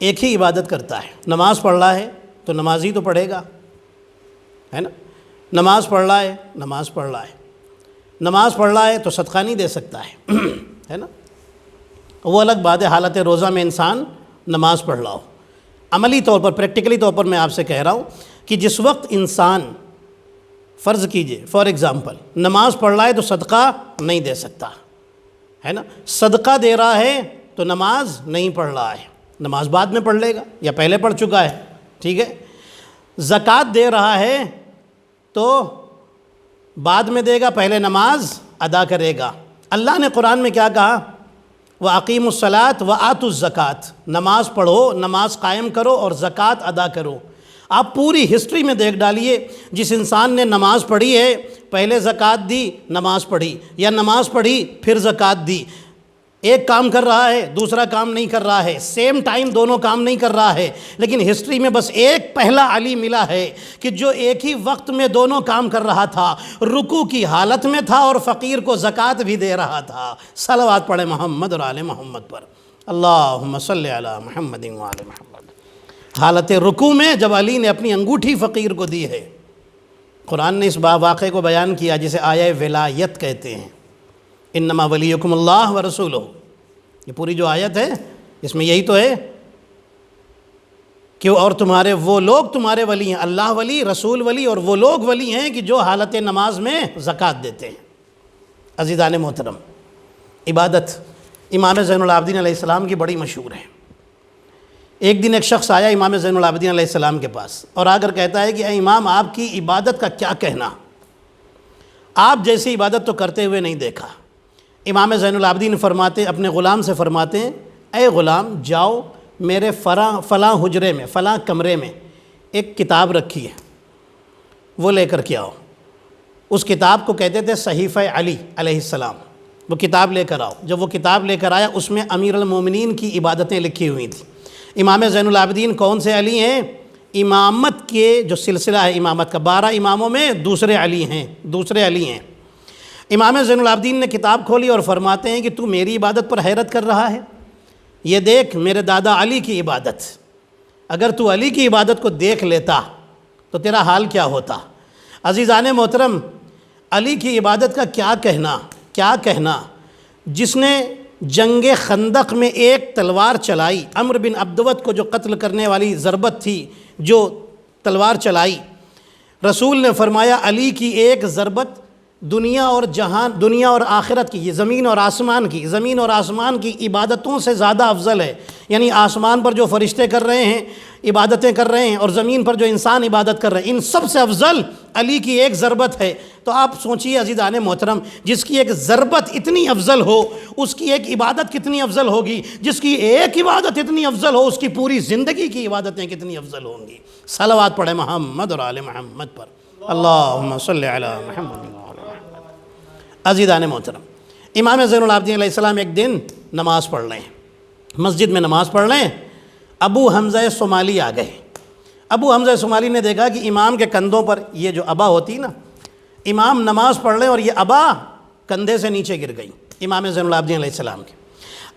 Speaker 6: ایک ہی عبادت کرتا ہے۔ نماز پڑھ رہا ہے تو نماز ہی تو پڑھے گا، ہے نا؟ نماز پڑھ رہا ہے، نماز پڑھ رہا ہے تو صدقہ نہیں دے سکتا ہے نا؟ وہ الگ بات ہے حالت روزہ میں انسان نماز پڑھ رہا ہو۔ عملی طور پر، پریکٹیکلی طور پر میں آپ سے کہہ رہا ہوں کہ جس وقت انسان، فرض کیجئے فار ایگزامپل، نماز پڑھ رہا ہے تو صدقہ نہیں دے سکتا، ہے نا؟ صدقہ دے رہا ہے تو نماز نہیں پڑھ رہا ہے، نماز بعد میں پڑھ لے گا یا پہلے پڑھ چکا ہے، ٹھیک ہے؟ زکوٰۃ دے رہا ہے تو بعد میں دے گا، پہلے نماز ادا کرے گا۔ اللہ نے قرآن میں کیا کہا؟ وَأَقِيمُوا الصَّلَاةَ وَآتُوا الزَّكَاةَ، نماز پڑھو، نماز قائم کرو اور زکوٰۃ ادا کرو۔ آپ پوری ہسٹری میں دیکھ ڈالیے، جس انسان نے نماز پڑھی ہے پہلے زکوٰۃ دی، نماز پڑھی، یا نماز پڑھی پھر زکوٰۃ دی، ایک کام کر رہا ہے دوسرا کام نہیں کر رہا ہے، سیم ٹائم دونوں کام نہیں کر رہا ہے، لیکن ہسٹری میں بس ایک پہلا علی ملا ہے کہ جو ایک ہی وقت میں دونوں کام کر رہا تھا، رکوع کی حالت میں تھا اور فقیر کو زکوٰۃ بھی دے رہا تھا۔ صلوات پڑھیں محمد اور آل محمد پر، اللہم صلی علی محمد و آل محمد۔ حالت رکوع میں جب علی نے اپنی انگوٹھی فقیر کو دی ہے، قرآن نے اس واقعے کو بیان کیا جسے آیہ ولایت کہتے ہیں، انما ولیکم اللہ ورسولہ۔ یہ پوری جو آیت ہے اس میں یہی تو ہے کہ اور تمہارے وہ لوگ تمہارے ولی ہیں، اللہ ولی، رسول ولی، اور وہ لوگ ولی ہیں کہ جو حالت نماز میں زکوٰۃ دیتے ہیں۔ عزیزان محترم، عبادت امام زین العابدین علیہ السلام کی بڑی مشہور ہے۔ ایک دن ایک شخص آیا امام زین العابدین علیہ السلام کے پاس اور آ کر کہتا ہے کہ اے امام، آپ کی عبادت کا کیا کہنا؟ آپ جیسی عبادت تو کرتے ہوئے نہیں دیکھا۔ امام زین العابدین فرماتے، اپنے غلام سے فرماتے ہیں، اے غلام جاؤ میرے فلاں حجرے میں، فلاں کمرے میں ایک کتاب رکھی ہے، وہ لے کر کے آؤ۔ اس کتاب کو کہتے تھے صحیفہ علی علیہ السلام، وہ کتاب لے کر آؤ۔ جب وہ کتاب لے کر آیا اس میں امیر المومنین کی عبادتیں لکھی ہوئی تھیں۔ امام زین العابدین کون سے علی ہیں؟ امامت کے جو سلسلہ ہے امامت کا، 12 اماموں میں دوسرے علی ہیں۔ امام زین العابدین نے کتاب کھولی اور فرماتے ہیں کہ تو میری عبادت پر حیرت کر رہا ہے؟ یہ دیکھ میرے دادا علی کی عبادت، اگر تو علی کی عبادت کو دیکھ لیتا تو تیرا حال کیا ہوتا؟ عزیزان محترم، علی کی عبادت کا کیا کہنا، جس نے جنگ خندق میں ایک تلوار چلائی، عمرو بن عبدوت کو جو قتل کرنے والی ضربت تھی، جو تلوار چلائی، رسول نے فرمایا علی کی ایک ضربت دنیا اور آخرت کی، یہ زمین اور آسمان کی عبادتوں سے زیادہ افضل ہے۔ یعنی آسمان پر جو فرشتے کر رہے ہیں، عبادتیں کر رہے ہیں، اور زمین پر جو انسان عبادت کر رہے ہیں، ان سب سے افضل علی کی ایک ضربت ہے۔ تو آپ سوچئے عزیزان محترم، جس کی ایک ضربت اتنی افضل ہو، اس کی ایک عبادت کتنی افضل ہوگی؟ جس کی ایک عبادت اتنی افضل ہو، اس کی پوری زندگی کی عبادتیں کتنی افضل ہوں گی۔ صلوات پڑھیں محمد اور آل محمد پر، اللہم صلی علی محمد۔ عزیزان محترم، امام زین العابدین علیہ السلام ایک دن نماز پڑھ رہے ہیں، مسجد میں نماز پڑھ رہے ہیں، ابو حمزہ صومالی آ گئے۔ ابو حمزہ صومالی نے دیکھا کہ امام کے کندھوں پر یہ جو ابا ہوتی نا، امام نماز پڑھ رہے ہیں اور یہ ابا کندھے سے نیچے گر گئی امام زین العابدین علیہ السلام کے۔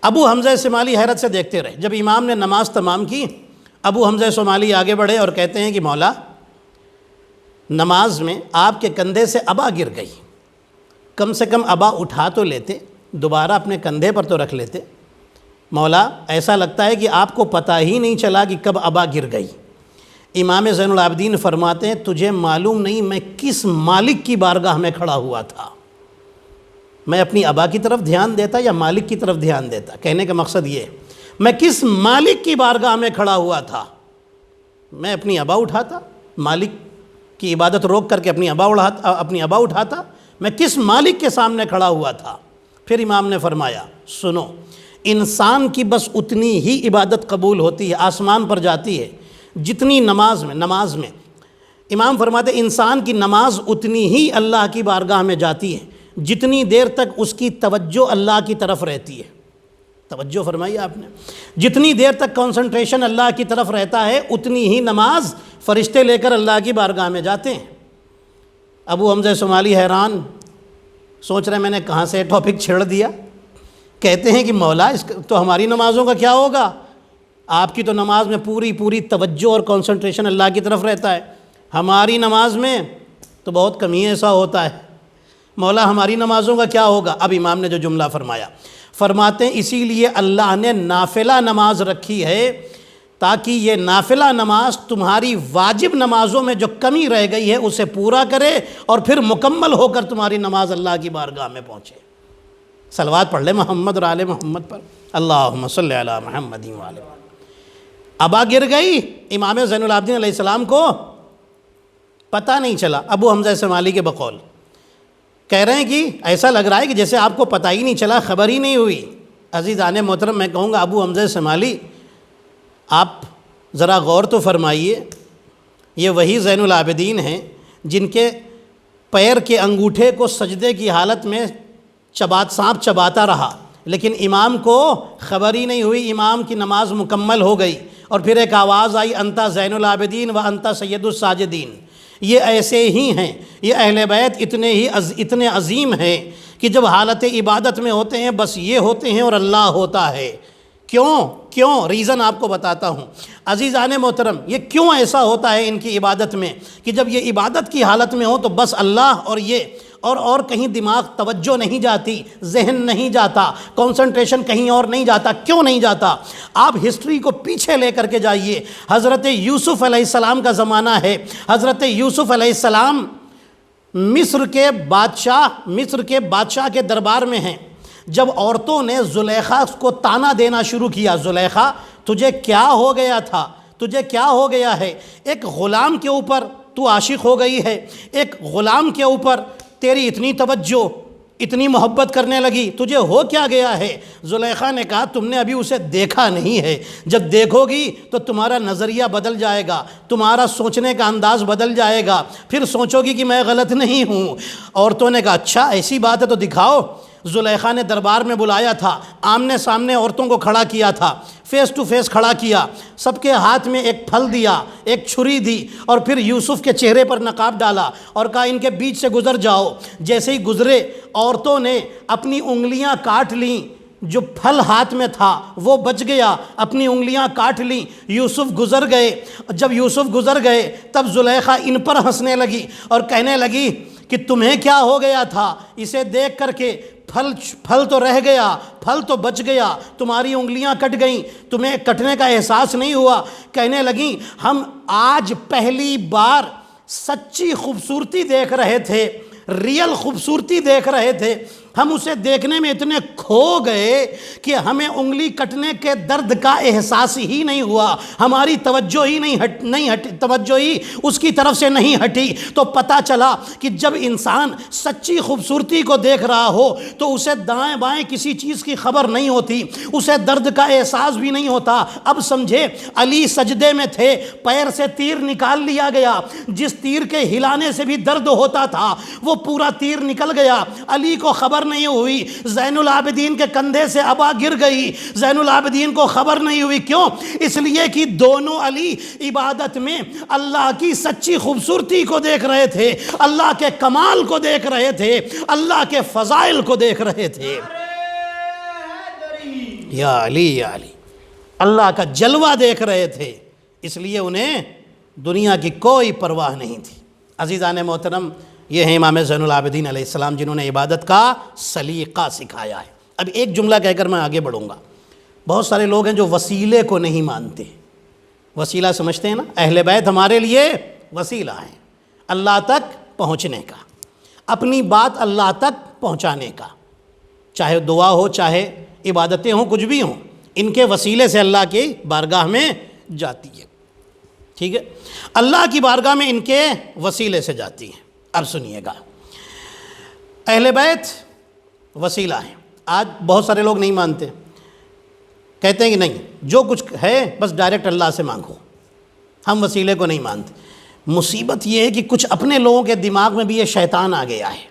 Speaker 6: ابو حمزہ صومالی حیرت سے دیکھتے رہے۔ جب امام نے نماز تمام کی، ابو حمزہ صومالی آگے بڑھے اور کہتے ہیں کہ مولا، نماز میں آپ کے کندھے سے ابا گر گئی، کم سے کم ابا اٹھا تو لیتے، دوبارہ اپنے کندھے پر تو رکھ لیتے۔ مولا، ایسا لگتا ہے کہ آپ کو پتہ ہی نہیں چلا کہ کب ابا گر گئی۔ امام زین العابدین فرماتے ہیں، تجھے معلوم نہیں میں کس مالک کی بارگاہ میں کھڑا ہوا تھا، میں اپنی ابا کی طرف دھیان دیتا یا مالک کی طرف دھیان دیتا؟ کہنے کا مقصد یہ ہے، میں کس مالک کی بارگاہ میں کھڑا ہوا تھا؟ میں اپنی ابا اٹھاتا، مالک کی عبادت روک کر کے اپنی ابا اٹھاتا، میں کس مالک کے سامنے کھڑا ہوا تھا؟ پھر امام نے فرمایا سنو، انسان کی بس اتنی ہی عبادت قبول ہوتی ہے، آسمان پر جاتی ہے جتنی نماز میں امام فرماتے انسان کی نماز اتنی ہی اللہ کی بارگاہ میں جاتی ہے جتنی دیر تک اس کی توجہ اللہ کی طرف رہتی ہے۔ توجہ فرمائی آپ نے، جتنی دیر تک کنسنٹریشن اللہ کی طرف رہتا ہے اتنی ہی نماز فرشتے لے کر اللہ کی بارگاہ میں جاتے ہیں۔ ابو حمزہ صومالی حیران، سوچ رہے میں نے کہاں سے ٹاپک چھیڑ دیا۔ کہتے ہیں کہ مولا تو ہماری نمازوں کا کیا ہوگا؟ آپ کی تو نماز میں پوری توجہ اور کنسنٹریشن اللہ کی طرف رہتا ہے، ہماری نماز میں تو بہت کم ہی ایسا ہوتا ہے، مولا ہماری نمازوں کا کیا ہوگا؟ اب امام نے جو جملہ فرمایا، فرماتے ہیں اسی لیے اللہ نے نافلہ نماز رکھی ہے تاکہ یہ نافلہ نماز تمہاری واجب نمازوں میں جو کمی رہ گئی ہے اسے پورا کرے اور پھر مکمل ہو کر تمہاری نماز اللہ کی بارگاہ میں پہنچے۔ صلوات پڑھ لے محمد اور آل محمد پر، اللہم صلی علی محمد و آل محمد۔ ابا گر گئی، امام زین العابدین علیہ السلام کو پتہ نہیں چلا، ابو حمزہ صومالی کے بقول کہہ رہے ہیں کہ ایسا لگ رہا ہے کہ جیسے آپ کو پتہ ہی نہیں چلا، خبر ہی نہیں ہوئی۔ عزیزان محترم، میں کہوں گا ابو حمزہ صومالی آپ ذرا غور تو فرمائیے، یہ وہی زین العابدین ہیں جن کے پیر کے انگوٹھے کو سجدے کی حالت میں سانپ چباتا رہا، لیکن امام کو خبر ہی نہیں ہوئی، امام کی نماز مکمل ہو گئی اور پھر ایک آواز آئی انتا زین العابدین و انتا سید الساجدین۔ یہ ایسے ہی ہیں، یہ اہل بیت اتنے عظیم ہیں کہ جب حالت عبادت میں ہوتے ہیں بس یہ ہوتے ہیں اور اللہ ہوتا ہے۔ کیوں ریزن آپ کو بتاتا ہوں عزیزان محترم، یہ کیوں ایسا ہوتا ہے ان کی عبادت میں کہ جب یہ عبادت کی حالت میں ہو تو بس اللہ اور یہ اور کہیں دماغ توجہ نہیں جاتی، ذہن نہیں جاتا، کنسنٹریشن کہیں اور نہیں جاتا۔ کیوں نہیں جاتا؟ آپ ہسٹری کو پیچھے لے کر کے جائیے، حضرت یوسف علیہ السلام کا زمانہ ہے۔ حضرت یوسف علیہ السلام مصر کے بادشاہ کے دربار میں ہیں۔ جب عورتوں نے زلیخا کو طعنہ دینا شروع کیا، زلیخا تجھے کیا ہو گیا تھا، تجھے کیا ہو گیا ہے؟ ایک غلام کے اوپر تو عاشق ہو گئی ہے، ایک غلام کے اوپر تیری اتنی توجہ، اتنی محبت کرنے لگی، تجھے ہو کیا گیا ہے؟ زلیخا نے کہا تم نے ابھی اسے دیکھا نہیں ہے، جب دیکھو گی تو تمہارا نظریہ بدل جائے گا، تمہارا سوچنے کا انداز بدل جائے گا، پھر سوچو گی کہ میں غلط نہیں ہوں۔ عورتوں نے کہا اچھا ایسی بات ہے تو دکھاؤ۔ زلیخا نے دربار میں بلایا تھا، آمنے سامنے عورتوں کو کھڑا کیا تھا، فیس ٹو فیس کھڑا کیا، سب کے ہاتھ میں ایک پھل دیا، ایک چھری دی اور پھر یوسف کے چہرے پر نقاب ڈالا اور کہا ان کے بیچ سے گزر جاؤ۔ جیسے ہی گزرے عورتوں نے اپنی انگلیاں کاٹ لیں، جو پھل ہاتھ میں تھا وہ بچ گیا، اپنی انگلیاں کاٹ لیں، یوسف گزر گئے۔ جب یوسف گزر گئے تب زلیخا ان پر ہنسنے لگی اور کہنے لگی کہ تمہیں کیا ہو گیا تھا؟ اسے دیکھ کر کے پھل تو رہ گیا، پھل تو بچ گیا، تمہاری انگلیاں کٹ گئیں، تمہیں کٹنے کا احساس نہیں ہوا۔ کہنے لگیں ہم آج پہلی بار سچی خوبصورتی دیکھ رہے تھے، ریئل خوبصورتی دیکھ رہے تھے، ہم اسے دیکھنے میں اتنے کھو گئے کہ ہمیں انگلی کٹنے کے درد کا احساس ہی نہیں ہوا، ہماری توجہ ہی توجہ ہی اس کی طرف سے نہیں ہٹی۔ تو پتہ چلا کہ جب انسان سچی خوبصورتی کو دیکھ رہا ہو تو اسے دائیں بائیں کسی چیز کی خبر نہیں ہوتی، اسے درد کا احساس بھی نہیں ہوتا۔ اب سمجھے علی سجدے میں تھے، پیر سے تیر نکال لیا گیا، جس تیر کے ہلانے سے بھی درد ہوتا تھا وہ پورا تیر نکل گیا، علی کو خبر نہیں ہوئی۔ زین العابدین کے کندھے سے ابا گر گئی، زین العابدین کو خبر نہیں ہوئی۔ کیوں؟ اس لیے کہ دونوں علی عبادت میں اللہ کی سچی خوبصورتی کو دیکھ رہے تھے، اللہ کے کمال کو دیکھ رہے تھے، اللہ کے فضائل کو دیکھ رہے تھے۔ یا علی یا علی، اللہ کا جلوہ دیکھ رہے تھے، اس لیے انہیں دنیا کی کوئی پرواہ نہیں تھی۔ عزیزان محترم، یہ ہیں امام زین العابدین علیہ السلام جنہوں نے عبادت کا سلیقہ سکھایا ہے۔ اب ایک جملہ کہہ کر میں آگے بڑھوں گا۔ بہت سارے لوگ ہیں جو وسیلے کو نہیں مانتے، وسیلہ سمجھتے ہیں نا، اہل بیت ہمارے لیے وسیلہ ہیں اللہ تک پہنچنے کا، اپنی بات اللہ تک پہنچانے کا، چاہے دعا ہو چاہے عبادتیں ہوں کچھ بھی ہوں، ان کے وسیلے سے اللہ کی بارگاہ میں جاتی ہے۔ ٹھیک ہے، اللہ کی بارگاہ میں ان کے وسیلے سے جاتی ہے۔ اب سنیے گا، اہل بیت وسیلہ ہیں. آج بہت سارے لوگ نہیں مانتے، کہتے ہیں کہ نہیں، جو کچھ ہے بس ڈائریکٹ اللہ سے مانگو، ہم وسیلے کو نہیں مانتے. مصیبت یہ ہے کہ کچھ اپنے لوگوں کے دماغ میں بھی یہ شیطان آ گیا ہے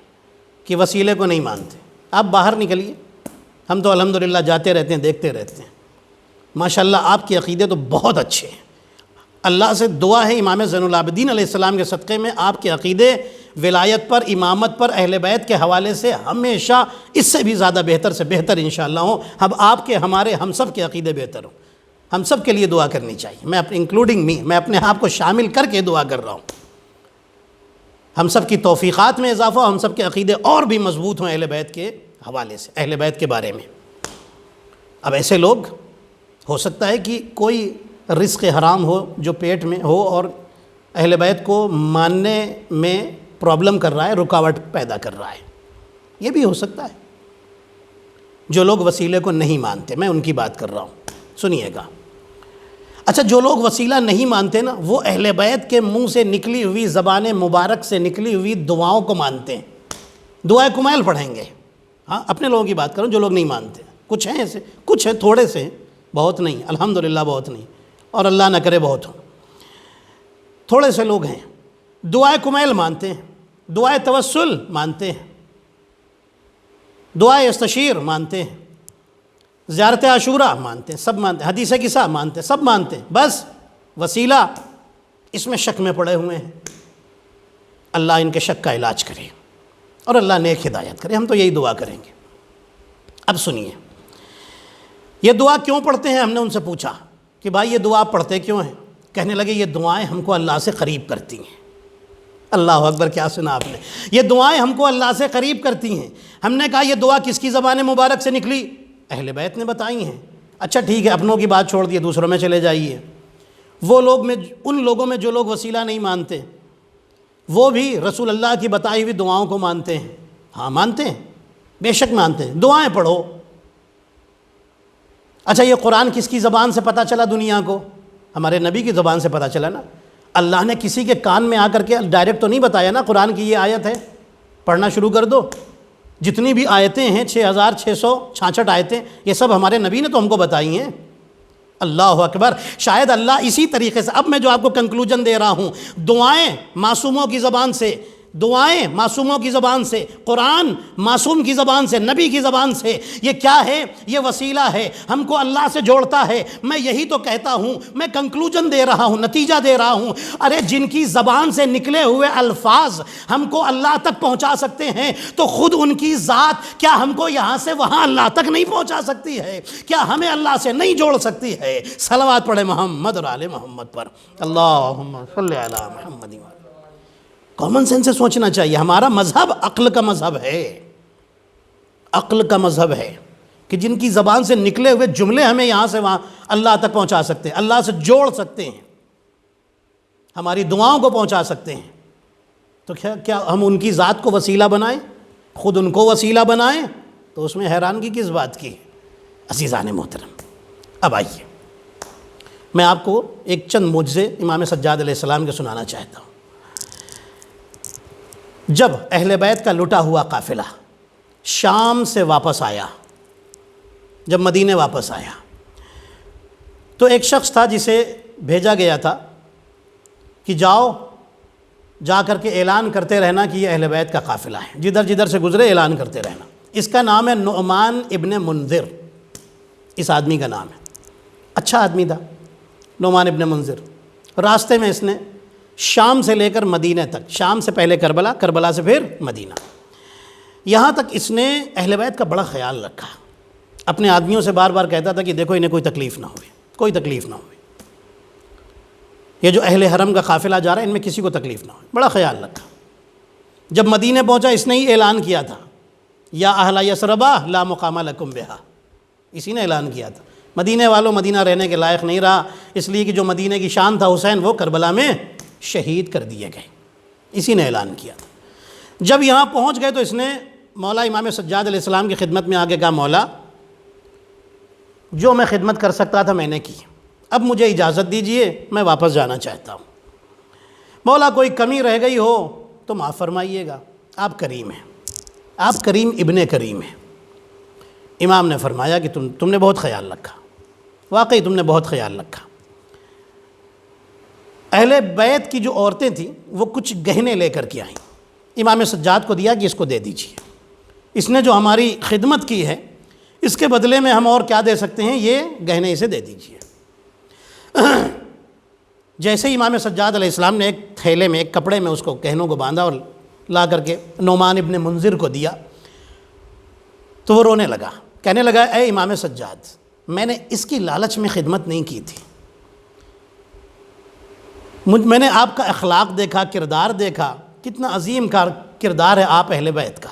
Speaker 6: کہ وسیلے کو نہیں مانتے. آپ باہر نکلیے، ہم تو الحمدللہ جاتے رہتے ہیں، دیکھتے رہتے ہیں. ماشاءاللہ آپ کے عقیدے تو بہت اچھے ہیں. اللہ سے دعا ہے امام زین العابدین علیہ السلام کے صدقے میں آپ کے عقیدے ولایت پر، امامت پر، اہل بیت کے حوالے سے ہمیشہ اس سے بھی زیادہ بہتر سے بہتر انشاءاللہ ہوں. اب آپ کے، ہمارے، ہم سب کے عقیدے بہتر ہوں. ہم سب کے لیے دعا کرنی چاہیے. میں انکلوڈنگ می، میں اپنے آپ کو شامل کر کے دعا کر رہا ہوں. ہم سب کی توفیقات میں اضافہ، ہم سب کے عقیدے اور بھی مضبوط ہوں اہل بیت کے حوالے سے، اہل بیت کے بارے میں. اب ایسے لوگ، ہو سکتا ہے کہ کوئی رزق حرام ہو جو پیٹ میں ہو اور اہل بیت کو ماننے میں پرابلم کر رہا ہے، رکاوٹ پیدا کر رہا ہے. یہ بھی ہو سکتا ہے. جو لوگ وسیلے کو نہیں مانتے، میں ان کی بات کر رہا ہوں، سنیے گا. اچھا، جو لوگ وسیلہ نہیں مانتے نا، وہ اہل بیت کے منہ سے نکلی ہوئی، زبان مبارک سے نکلی ہوئی دعاؤں کو مانتے ہیں. دعائے کمیل پڑھیں گے. ہاں، اپنے لوگوں کی بات کروں جو لوگ نہیں مانتے. کچھ ہیں ایسے، کچھ ہیں، تھوڑے سے ہیں، بہت نہیں، الحمدللہ بہت نہیں، اور اللہ نہ کرے بہت ہوں. تھوڑے سے لوگ ہیں دعائے کمیل مانتے ہیں، دعائے توسل مانتے ہیں، دعائے استشیر مانتے ہیں، زیارت عاشورہ مانتے ہیں، سب مانتے ہیں، حدیث قصہ مانتے ہیں، سب مانتے ہیں. بس وسیلہ اس میں شک میں پڑے ہوئے ہیں. اللہ ان کے شک کا علاج کرے اور اللہ نیک ہدایت کرے. ہم تو یہی دعا کریں گے. اب سنیے، یہ دعا کیوں پڑھتے ہیں؟ ہم نے ان سے پوچھا کہ بھائی یہ دعا پڑھتے کیوں ہیں؟ کہنے لگے یہ دعائیں ہم کو اللہ سے قریب کرتی ہیں. اللہ اکبر، کیا سنا آپ نے؟ یہ دعائیں ہم کو اللہ سے قریب کرتی ہیں. ہم نے کہا یہ دعا کس کی زبان مبارک سے نکلی؟ اہل بیت نے بتائی ہیں. اچھا ٹھیک ہے، اپنوں کی بات چھوڑ دیے، دوسروں میں چلے جائیے. وہ لوگ میں، ان لوگوں میں جو لوگ وسیلہ نہیں مانتے، وہ بھی رسول اللہ کی بتائی ہوئی دعاؤں کو مانتے ہیں. ہاں مانتے ہیں، بے شک مانتے ہیں. دعائیں پڑھو. اچھا، یہ قرآن کس کی زبان سے پتہ چلا دنیا کو؟ ہمارے نبی کی زبان سے پتہ چلا نا. اللہ نے کسی کے کان میں آ کر کے ڈائریکٹ تو نہیں بتایا نا قرآن کی یہ آیت ہے، پڑھنا شروع کر دو. جتنی بھی آیتیں ہیں، 6666 آیتیں، یہ سب ہمارے نبی نے تو ہم کو بتائی ہیں. اللہ اکبر. شاید اللہ اسی طریقے سے، اب میں جو آپ کو کنکلوژن دے رہا ہوں، دعائیں معصوموں کی زبان سے، دعائیں معصوموں کی زبان سے، قرآن معصوم کی زبان سے، نبی کی زبان سے، یہ کیا ہے؟ یہ وسیلہ ہے، ہم کو اللہ سے جوڑتا ہے. میں یہی تو کہتا ہوں، میں کنکلوژن دے رہا ہوں، نتیجہ دے رہا ہوں. ارے جن کی زبان سے نکلے ہوئے الفاظ ہم کو اللہ تک پہنچا سکتے ہیں، تو خود ان کی ذات کیا ہم کو یہاں سے وہاں اللہ تک نہیں پہنچا سکتی ہے؟ کیا ہمیں اللہ سے نہیں جوڑ سکتی ہے؟ صلوات پڑھے محمد اور آل محمد پر. اللہم صلی علی محمد. کامن سینس سے سوچنا چاہیے. ہمارا مذہب عقل کا مذہب ہے، عقل کا مذہب ہے کہ جن کی زبان سے نکلے ہوئے جملے ہمیں یہاں سے وہاں اللہ تک پہنچا سکتے ہیں، اللہ سے جوڑ سکتے ہیں، ہماری دعاؤں کو پہنچا سکتے ہیں. تو کیا ہم ان کی ذات کو وسیلہ بنائیں، خود ان کو وسیلہ بنائیں؟ تو اس میں حیرانگی کس بات کی؟ عزیزان محترم، اب آئیے میں آپ کو ایک چند معجزے امام سجاد علیہ السلام کے سنانا چاہتا ہوں. جب اہل بیت کا لٹا ہوا قافلہ شام سے واپس آیا، جب مدینے واپس آیا، تو ایک شخص تھا جسے بھیجا گیا تھا کہ جاؤ، جا کر کے اعلان کرتے رہنا کہ یہ اہل بیت کا قافلہ ہے، جدھر جدھر سے گزرے اعلان کرتے رہنا. اس کا نام ہے نعمان ابن منذر، اس آدمی کا نام ہے. اچھا آدمی تھا نعمان ابن منذر. راستے میں اس نے شام سے لے کر مدینہ تک، شام سے پہلے کربلا، کربلا سے پھر مدینہ، یہاں تک اس نے اہل بیت کا بڑا خیال رکھا. اپنے آدمیوں سے بار بار کہتا تھا کہ دیکھو انہیں کوئی تکلیف نہ ہوئے، کوئی تکلیف نہ ہوئے، یہ جو اہل حرم کا قافلہ جا رہا ہے ان میں کسی کو تکلیف نہ ہوئے، بڑا خیال رکھا. جب مدینہ پہنچا اس نے ہی اعلان کیا تھا، یا اہل یثربا لا مقام لکم بہا، اسی نے اعلان کیا تھا. مدینہ والوں مدینہ رہنے کے لائق نہیں رہا، اس لیے کہ جو مدینہ کی شان تھا حسین وہ کربلا میں شہید کر دیے گئے، اسی نے اعلان کیا تھا. جب یہاں پہنچ گئے تو اس نے مولا امام سجاد علیہ السلام کی خدمت میں آگے کہا، مولا جو میں خدمت کر سکتا تھا میں نے کی، اب مجھے اجازت دیجئے، میں واپس جانا چاہتا ہوں. مولا کوئی کمی رہ گئی ہو تو معاف فرمائیے گا، آپ کریم ہیں. آپ کریم ابن کریم ہیں۔ امام نے فرمایا کہ تم نے بہت خیال رکھا، واقعی تم نے بہت خیال رکھا۔ اہل بیت کی جو عورتیں تھیں وہ کچھ گہنے لے کر کے آئیں، امام سجاد کو دیا کہ اس کو دے دیجیے، اس نے جو ہماری خدمت کی ہے اس کے بدلے میں ہم اور کیا دے سکتے ہیں، یہ گہنے اسے دے دیجیے۔ جیسے ہی امام سجاد علیہ السلام نے ایک تھیلے میں، ایک کپڑے میں اس کو گہنوں کو باندھا اور لا کر کے نعمان ابن منذر کو دیا تو وہ رونے لگا، کہنے لگا اے امام سجاد، میں نے اس کی لالچ میں خدمت نہیں کی تھی، میں نے آپ کا اخلاق دیکھا، کردار دیکھا، کتنا عظیم کردار ہے آپ اہل بیت کا،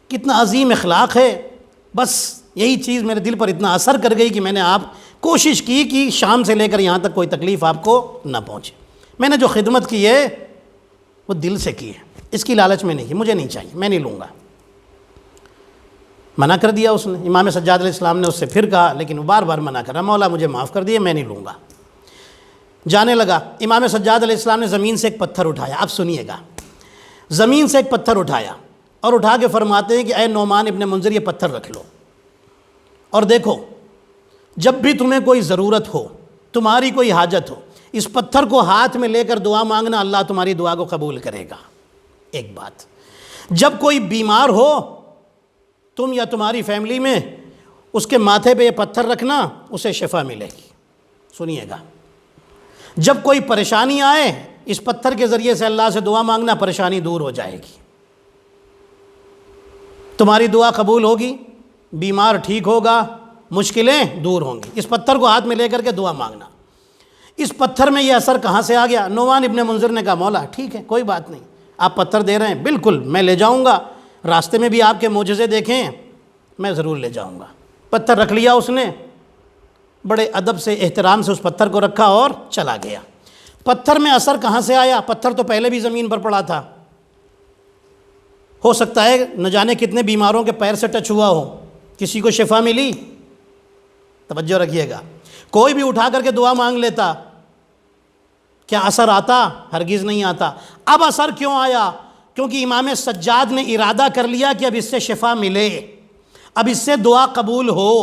Speaker 6: کتنا عظیم اخلاق ہے، بس یہی چیز میرے دل پر اتنا اثر کر گئی کہ میں نے آپ کوشش کی کہ شام سے لے کر یہاں تک کوئی تکلیف آپ کو نہ پہنچے، میں نے جو خدمت کی ہے وہ دل سے کی ہے، اس کی لالچ میں نہیں کی، مجھے نہیں چاہیے، میں نہیں لوں گا۔ منع کر دیا اس نے، امام سجاد علیہ السلام نے اس سے پھر کہا، لیکن وہ بار بار منع کر رہا، مولا مجھے معاف کر دیے، میں نہیں لوں گا۔ جانے لگا، امام سجاد علیہ السلام نے زمین سے ایک پتھر اٹھایا، اب سنیے گا، زمین سے ایک پتھر اٹھایا اور اٹھا کے فرماتے ہیں کہ اے نعمان ابن منذر یہ پتھر رکھ لو، اور دیکھو جب بھی تمہیں کوئی ضرورت ہو، تمہاری کوئی حاجت ہو، اس پتھر کو ہاتھ میں لے کر دعا مانگنا، اللہ تمہاری دعا کو قبول کرے گا۔ ایک بات، جب کوئی بیمار ہو تم یا تمہاری فیملی میں، اس کے ماتھے پہ یہ پتھر رکھنا، اسے شفا ملے گی۔ سنیے گا، جب کوئی پریشانی آئے اس پتھر کے ذریعے سے اللہ سے دعا مانگنا، پریشانی دور ہو جائے گی، تمہاری دعا قبول ہوگی، بیمار ٹھیک ہوگا، مشکلیں دور ہوں گی۔ اس پتھر کو ہاتھ میں لے کر کے دعا مانگنا۔ اس پتھر میں یہ اثر کہاں سے آ گیا؟ نعمان ابن منذر نے کہا مولا ٹھیک ہے، کوئی بات نہیں، آپ پتھر دے رہے ہیں، بالکل میں لے جاؤں گا، راستے میں بھی آپ کے معجزے دیکھیں، میں ضرور لے جاؤں گا۔ پتھر رکھ لیا اس نے، بڑے ادب سے احترام سے اس پتھر کو رکھا اور چلا گیا۔ پتھر میں اثر کہاں سے آیا؟ پتھر تو پہلے بھی زمین پر پڑا تھا، ہو سکتا ہے نہ جانے کتنے بیماروں کے پیر سے ٹچ ہوا ہو، کسی کو شفا ملی؟ توجہ رکھیے گا، کوئی بھی اٹھا کر کے دعا مانگ لیتا، کیا اثر آتا؟ ہرگز نہیں آتا۔ اب اثر کیوں آیا؟ کیونکہ امام سجاد نے ارادہ کر لیا کہ اب اس سے شفا ملے، اب اس سے دعا قبول ہو،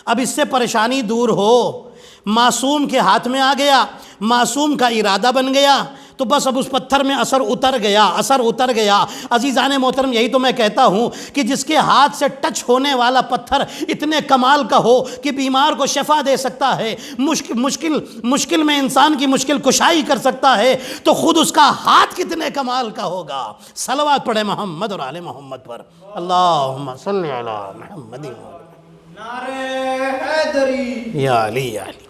Speaker 6: اب اس سے پریشانی دور ہو۔ معصوم کے ہاتھ میں آ گیا، معصوم کا ارادہ بن گیا، تو بس اب اس پتھر میں اثر اتر گیا، اثر اتر گیا۔ عزیزان محترم، یہی تو میں کہتا ہوں کہ جس کے ہاتھ سے ٹچ ہونے والا پتھر اتنے کمال کا ہو کہ بیمار کو شفا دے سکتا ہے، مشکل میں انسان کی مشکل کشائی کر سکتا ہے، تو خود اس کا ہاتھ کتنے کمال کا ہوگا۔ صلوات پڑھے محمد اور آل محمد پر، اللہم صلی علی محمد
Speaker 7: نعرہ حیدری
Speaker 6: یا علی یا علی۔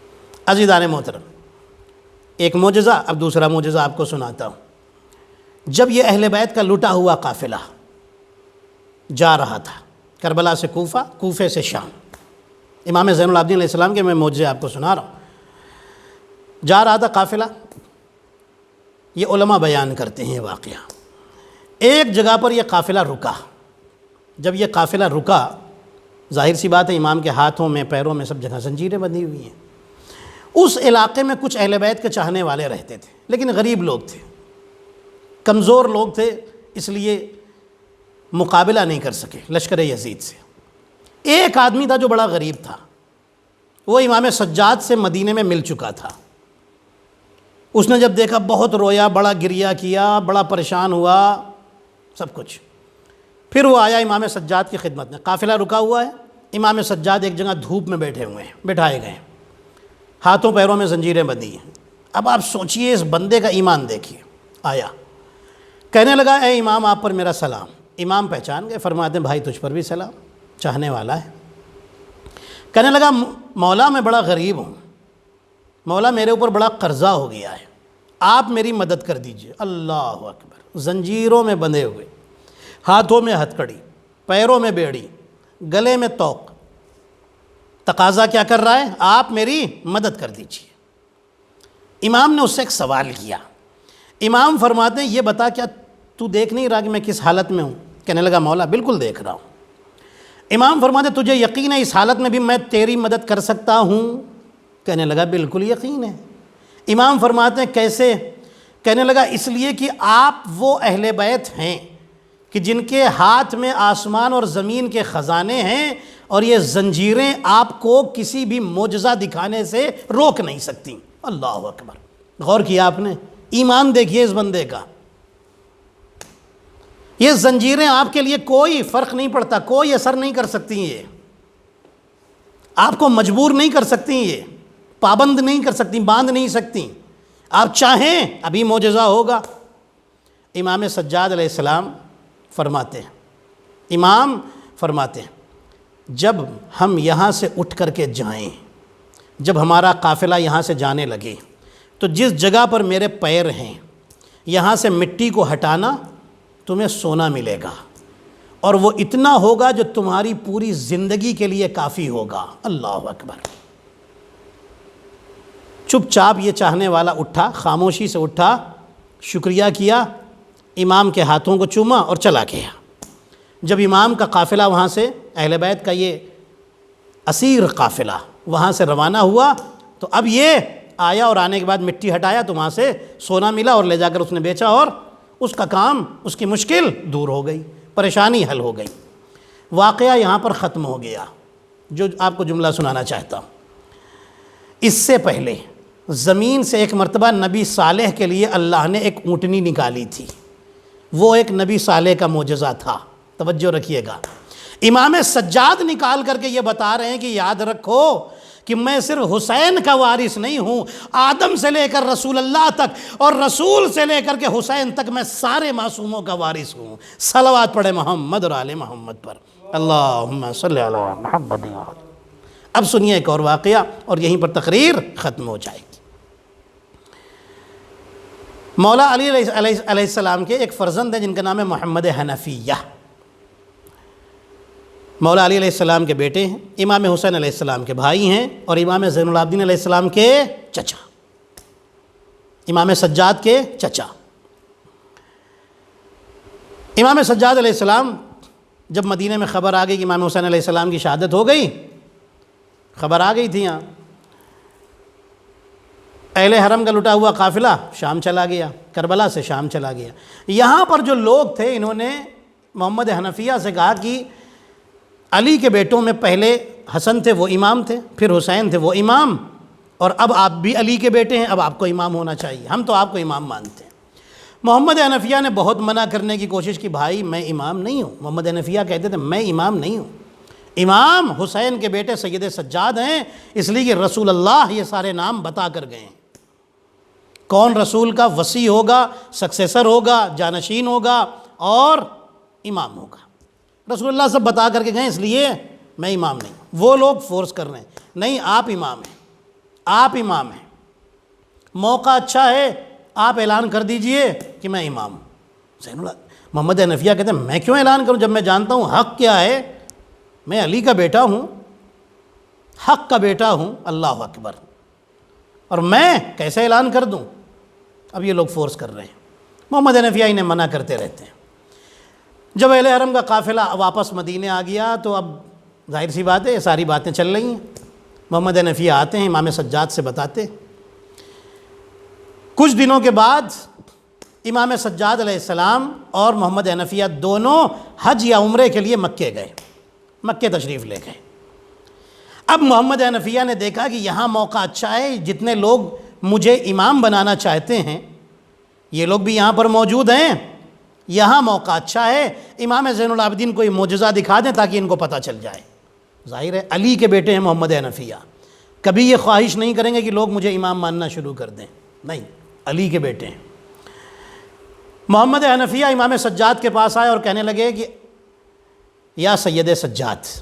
Speaker 6: عزیزان محترم، ایک معجزہ، اب دوسرا معجزہ آپ کو سناتا ہوں۔ جب یہ اہل بیت کا لٹا ہوا قافلہ جا رہا تھا کربلا سے کوفہ، کوفے سے شام، امام زین العابدین علیہ السلام کے میں معجزے آپ کو سنا رہا ہوں۔ جا رہا تھا قافلہ، یہ علماء بیان کرتے ہیں واقعہ، ایک جگہ پر یہ قافلہ رکا۔ جب یہ قافلہ رکا، ظاہر سی بات ہے امام کے ہاتھوں میں پیروں میں سب جگہ زنجیریں بندھی ہوئی ہیں۔ اس علاقے میں کچھ اہل بیت کے چاہنے والے رہتے تھے، لیکن غریب لوگ تھے، کمزور لوگ تھے، اس لیے مقابلہ نہیں کر سکے لشکر یزید سے۔ ایک آدمی تھا جو بڑا غریب تھا، وہ امام سجاد سے مدینے میں مل چکا تھا۔ اس نے جب دیکھا بہت رویا، بڑا گریہ کیا، بڑا پریشان ہوا، سب کچھ۔ پھر وہ آیا امام سجاد کی خدمت میں، قافلہ رکا ہوا ہے، امام سجاد ایک جگہ دھوپ میں بیٹھے ہوئے ہیں، بٹھائے گئے ہیں، ہاتھوں پیروں میں زنجیریں بندھی ہیں۔ اب آپ سوچئے اس بندے کا ایمان دیکھیے۔ آیا، کہنے لگا اے امام آپ پر میرا سلام۔ امام پہچان گئے، فرماتے ہیں بھائی تجھ پر بھی سلام، چاہنے والا ہے۔ کہنے لگا مولا میں بڑا غریب ہوں، مولا میرے اوپر بڑا قرضہ ہو گیا ہے، آپ میری مدد کر دیجئے۔ اللہ اکبر، زنجیروں میں بندھے ہوئے، ہاتھوں میں ہتھ کڑی، پیروں میں بیڑی، گلے میں توق، تقاضا کیا کر رہا ہے؟ آپ میری مدد کر دیجئے۔ امام نے اس سے ایک سوال کیا۔ امام فرماتے ہیں یہ بتا کیا تو دیکھ نہیں رہا کہ میں کس حالت میں ہوں؟ کہنے لگا مولا بالکل دیکھ رہا ہوں۔ امام فرماتے ہیں تجھے یقین ہے اس حالت میں بھی میں تیری مدد کر سکتا ہوں؟ کہنے لگا بالکل یقین ہے۔ امام فرماتے ہیں کیسے؟ کہنے لگا اس لیے کہ آپ وہ اہل بیت ہیں کہ کہ جن کے ہاتھ میں آسمان اور زمین کے خزانے ہیں اور یہ زنجیریں آپ کو کسی بھی معجزہ دکھانے سے روک نہیں سکتی. اللہ اکبر. غور کیا آپ نے؟ ایمان دیکھیے اس بندے کا. یہ زنجیریں آپ کے لیے کوئی فرق نہیں پڑتا، کوئی اثر نہیں کر سکتی، یہ آپ کو مجبور نہیں کر سکتی، یہ پابند نہیں کر سکتی، باندھ نہیں سکتی. آپ چاہیں ابھی معجزہ ہوگا. امام سجاد علیہ السلام فرماتے ہیں، امام فرماتے ہیں جب ہم یہاں سے اٹھ کر کے جائیں، جب ہمارا قافلہ یہاں سے جانے لگے تو جس جگہ پر میرے پیر ہیں یہاں سے مٹی کو ہٹانا، تمہیں سونا ملے گا، اور وہ اتنا ہوگا جو تمہاری پوری زندگی کے لیے کافی ہوگا. اللہ اکبر. چپ چاپ یہ چاہنے والا اٹھا، خاموشی سے اٹھا، شکریہ کیا، امام کے ہاتھوں کو چوما اور چلا گیا. جب امام کا قافلہ وہاں سے، اہل بیت کا یہ اسیر قافلہ وہاں سے روانہ ہوا، تو اب یہ آیا اور آنے کے بعد مٹی ہٹایا تو وہاں سے سونا ملا اور لے جا کر اس نے بیچا، اور اس کا کام، اس کی مشکل دور ہو گئی، پریشانی حل ہو گئی. واقعہ یہاں پر ختم ہو گیا. جو آپ کو جملہ سنانا چاہتا ہوں، اس سے پہلے زمین سے ایک مرتبہ نبی صالح کے لیے اللہ نے ایک اونٹنی نکالی تھی. وہ ایک نبی صالح کا معجزہ تھا. توجہ رکھیے گا. امام سجاد نکال کر کے یہ بتا رہے ہیں کہ یاد رکھو کہ میں صرف حسین کا وارث نہیں ہوں، آدم سے لے کر رسول اللہ تک اور رسول سے لے کر کے حسین تک میں سارے معصوموں کا وارث ہوں. صلوات پڑھے محمد اور آل محمد پر. اللہم صلی علی محمد. اب سنیے ایک اور واقعہ اور یہیں پر تقریر ختم ہو جائے گی. مولا علی علیہ السلام کے ایک فرزند ہیں جن کا نام ہے محمد حنفیہ. مولا علی علیہ السلام کے بیٹے ہیں، امام حسین علیہ السلام کے بھائی ہیں، اور امام زین العابدین علیہ السلام کے چچا، امام سجاد کے چچا. امام سجاد علیہ السلام جب مدینہ میں خبر آ گئی کہ امام حسین علیہ السلام کی شہادت ہو گئی، خبر آ گئی تھی یہاں، اہل حرم کا لٹا ہوا قافلہ شام چلا گیا، کربلا سے شام چلا گیا. یہاں پر جو لوگ تھے انہوں نے محمد حنفیہ سے کہا کہ علی کے بیٹوں میں پہلے حسن تھے، وہ امام تھے، پھر حسین تھے، وہ امام، اور اب آپ بھی علی کے بیٹے ہیں، اب آپ کو امام ہونا چاہیے، ہم تو آپ کو امام مانتے ہیں. محمد حنفیہ نے بہت منع کرنے کی کوشش کی، بھائی میں امام نہیں ہوں. محمد حنفیہ کہتے تھے میں امام نہیں ہوں، امام حسین کے بیٹے سید سجاد ہیں، اس لیے کہ رسول اللہ یہ سارے نام بتا کر گئے ہیں. کون رسول کا وصی ہوگا، سکسیسر ہوگا، جانشین ہوگا اور امام ہوگا، رسول اللہ سب بتا کر کے گئے، اس لیے میں امام نہیں. وہ لوگ فورس کر رہے ہیں، نہیں آپ امام ہیں، آپ امام ہیں، موقع اچھا ہے، آپ اعلان کر دیجئے کہ میں امام ہوں. زین اللہ محمد حنفیہ کہتے ہیں میں کیوں اعلان کروں جب میں جانتا ہوں حق کیا ہے، میں علی کا بیٹا ہوں، حق کا بیٹا ہوں. اللہ اکبر. اور میں کیسے اعلان کر دوں؟ اب یہ لوگ فورس کر رہے ہیں. محمد حنفیہ انہیں منع کرتے رہتے ہیں. جب اہل حرم کا قافلہ واپس مدینے آ گیا تو اب ظاہر سی بات ہے یہ ساری باتیں چل رہی ہیں. محمد حنفیہ آتے ہیں امام سجاد سے بتاتے. کچھ دنوں کے بعد امام سجاد علیہ السلام اور محمد حنفیہ دونوں حج یا عمرے کے لیے مکے گئے، مکے تشریف لے گئے. اب محمد حنفیہ نے دیکھا کہ یہاں موقع اچھا ہے، جتنے لوگ مجھے امام بنانا چاہتے ہیں یہ لوگ بھی یہاں پر موجود ہیں، یہاں موقع اچھا ہے، امام زین العابدین کوئی معجزہ دکھا دیں تاکہ ان کو پتہ چل جائے. ظاہر ہے علی کے بیٹے ہیں محمد حنفیہ، کبھی یہ خواہش نہیں کریں گے کہ لوگ مجھے امام ماننا شروع کر دیں، نہیں، علی کے بیٹے ہیں. محمد حنفیہ امام سجاد کے پاس آئے اور کہنے لگے کہ یا سید سجاد،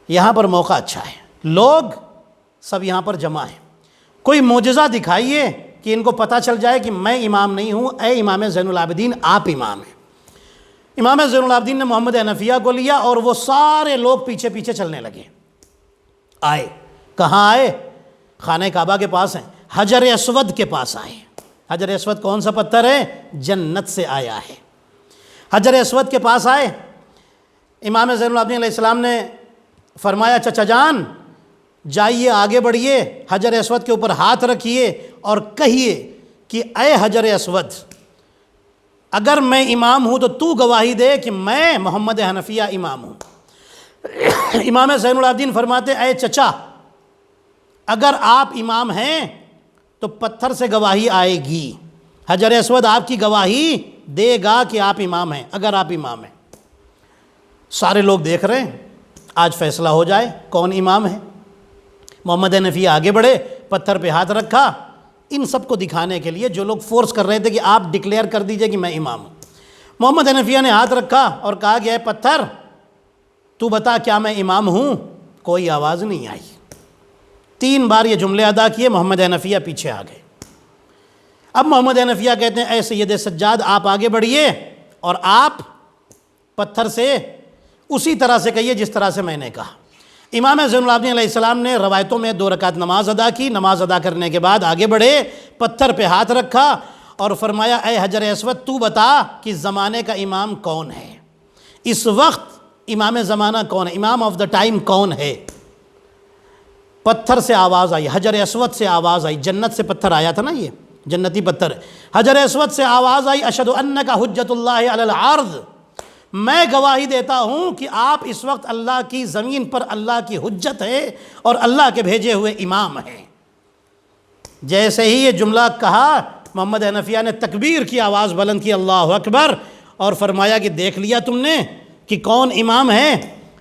Speaker 6: یہاں پر موقع اچھا ہے، لوگ سب یہاں پر جمع ہیں، کوئی معجزہ دکھائیے کہ ان کو پتہ چل جائے کہ میں امام نہیں ہوں، اے امام زین العابدین آپ امام ہیں. امام زین العابدین نے محمد حنفیہ کو لیا اور وہ سارے لوگ پیچھے پیچھے چلنے لگے. آئے کہاں آئے؟ خانہ کعبہ کے پاس ہیں، حجر اسود کے پاس آئے. حجر اسود کون سا پتھر ہے؟ جنت سے آیا ہے. حجر اسود کے پاس آئے. امام زین العابدین علیہ السلام نے فرمایا چچا جان جائیے آگے بڑھیے، حجر اسود کے اوپر ہاتھ رکھیے اور کہیے کہ اے حجر اسود اگر میں امام ہوں تو تو گواہی دے کہ میں محمد حنفیہ امام ہوں۔ امام زین العابدین فرماتے اے چچا، اگر آپ امام ہیں تو پتھر سے گواہی آئے گی، حجر اسود آپ کی گواہی دے گا کہ آپ امام ہیں اگر آپ امام ہیں۔ سارے لوگ دیکھ رہے ہیں، آج فیصلہ ہو جائے کون امام ہے۔ محمد حنفیہ آگے بڑھے، پتھر پہ ہاتھ رکھا، ان سب کو دکھانے کے لیے جو لوگ فورس کر رہے تھے کہ آپ ڈکلیئر کر دیجئے کہ میں امام ہوں۔ محمد حنفیہ نے ہاتھ رکھا اور کہا کہ اے پتھر تو بتا کیا میں امام ہوں؟ کوئی آواز نہیں آئی۔ 3 بار یہ جملے ادا کیے، محمد حنفیہ پیچھے آ گئے۔ اب محمد حنفیہ کہتے ہیں اے سید سجاد آپ آگے بڑھیے اور آپ پتھر سے اسی طرح سے کہیے جس طرح سے میں نے کہا۔ امام زین العابدین علیہ السلام نے روایتوں میں 2 رکعت نماز ادا کی، نماز ادا کرنے کے بعد آگے بڑھے، پتھر پہ ہاتھ رکھا اور فرمایا اے حجر اسود تو بتا کہ زمانے کا امام کون ہے، اس وقت امام زمانہ کون ہے، امام آف دا ٹائم کون ہے۔ پتھر سے آواز آئی، حجر اسود سے آواز آئی، جنت سے پتھر آیا تھا نا، یہ جنتی پتھر ہے۔ حجر اسود سے آواز آئی اشہد انک حجت اللہ علی الارض، میں گواہی دیتا ہوں کہ آپ اس وقت اللہ کی زمین پر اللہ کی حجت ہے اور اللہ کے بھیجے ہوئے امام ہیں۔ جیسے ہی یہ جملہ کہا، محمد حنفیہ نے تکبیر کی آواز بلند کی، اللہ اکبر، اور فرمایا کہ دیکھ لیا تم نے کہ کون امام ہے،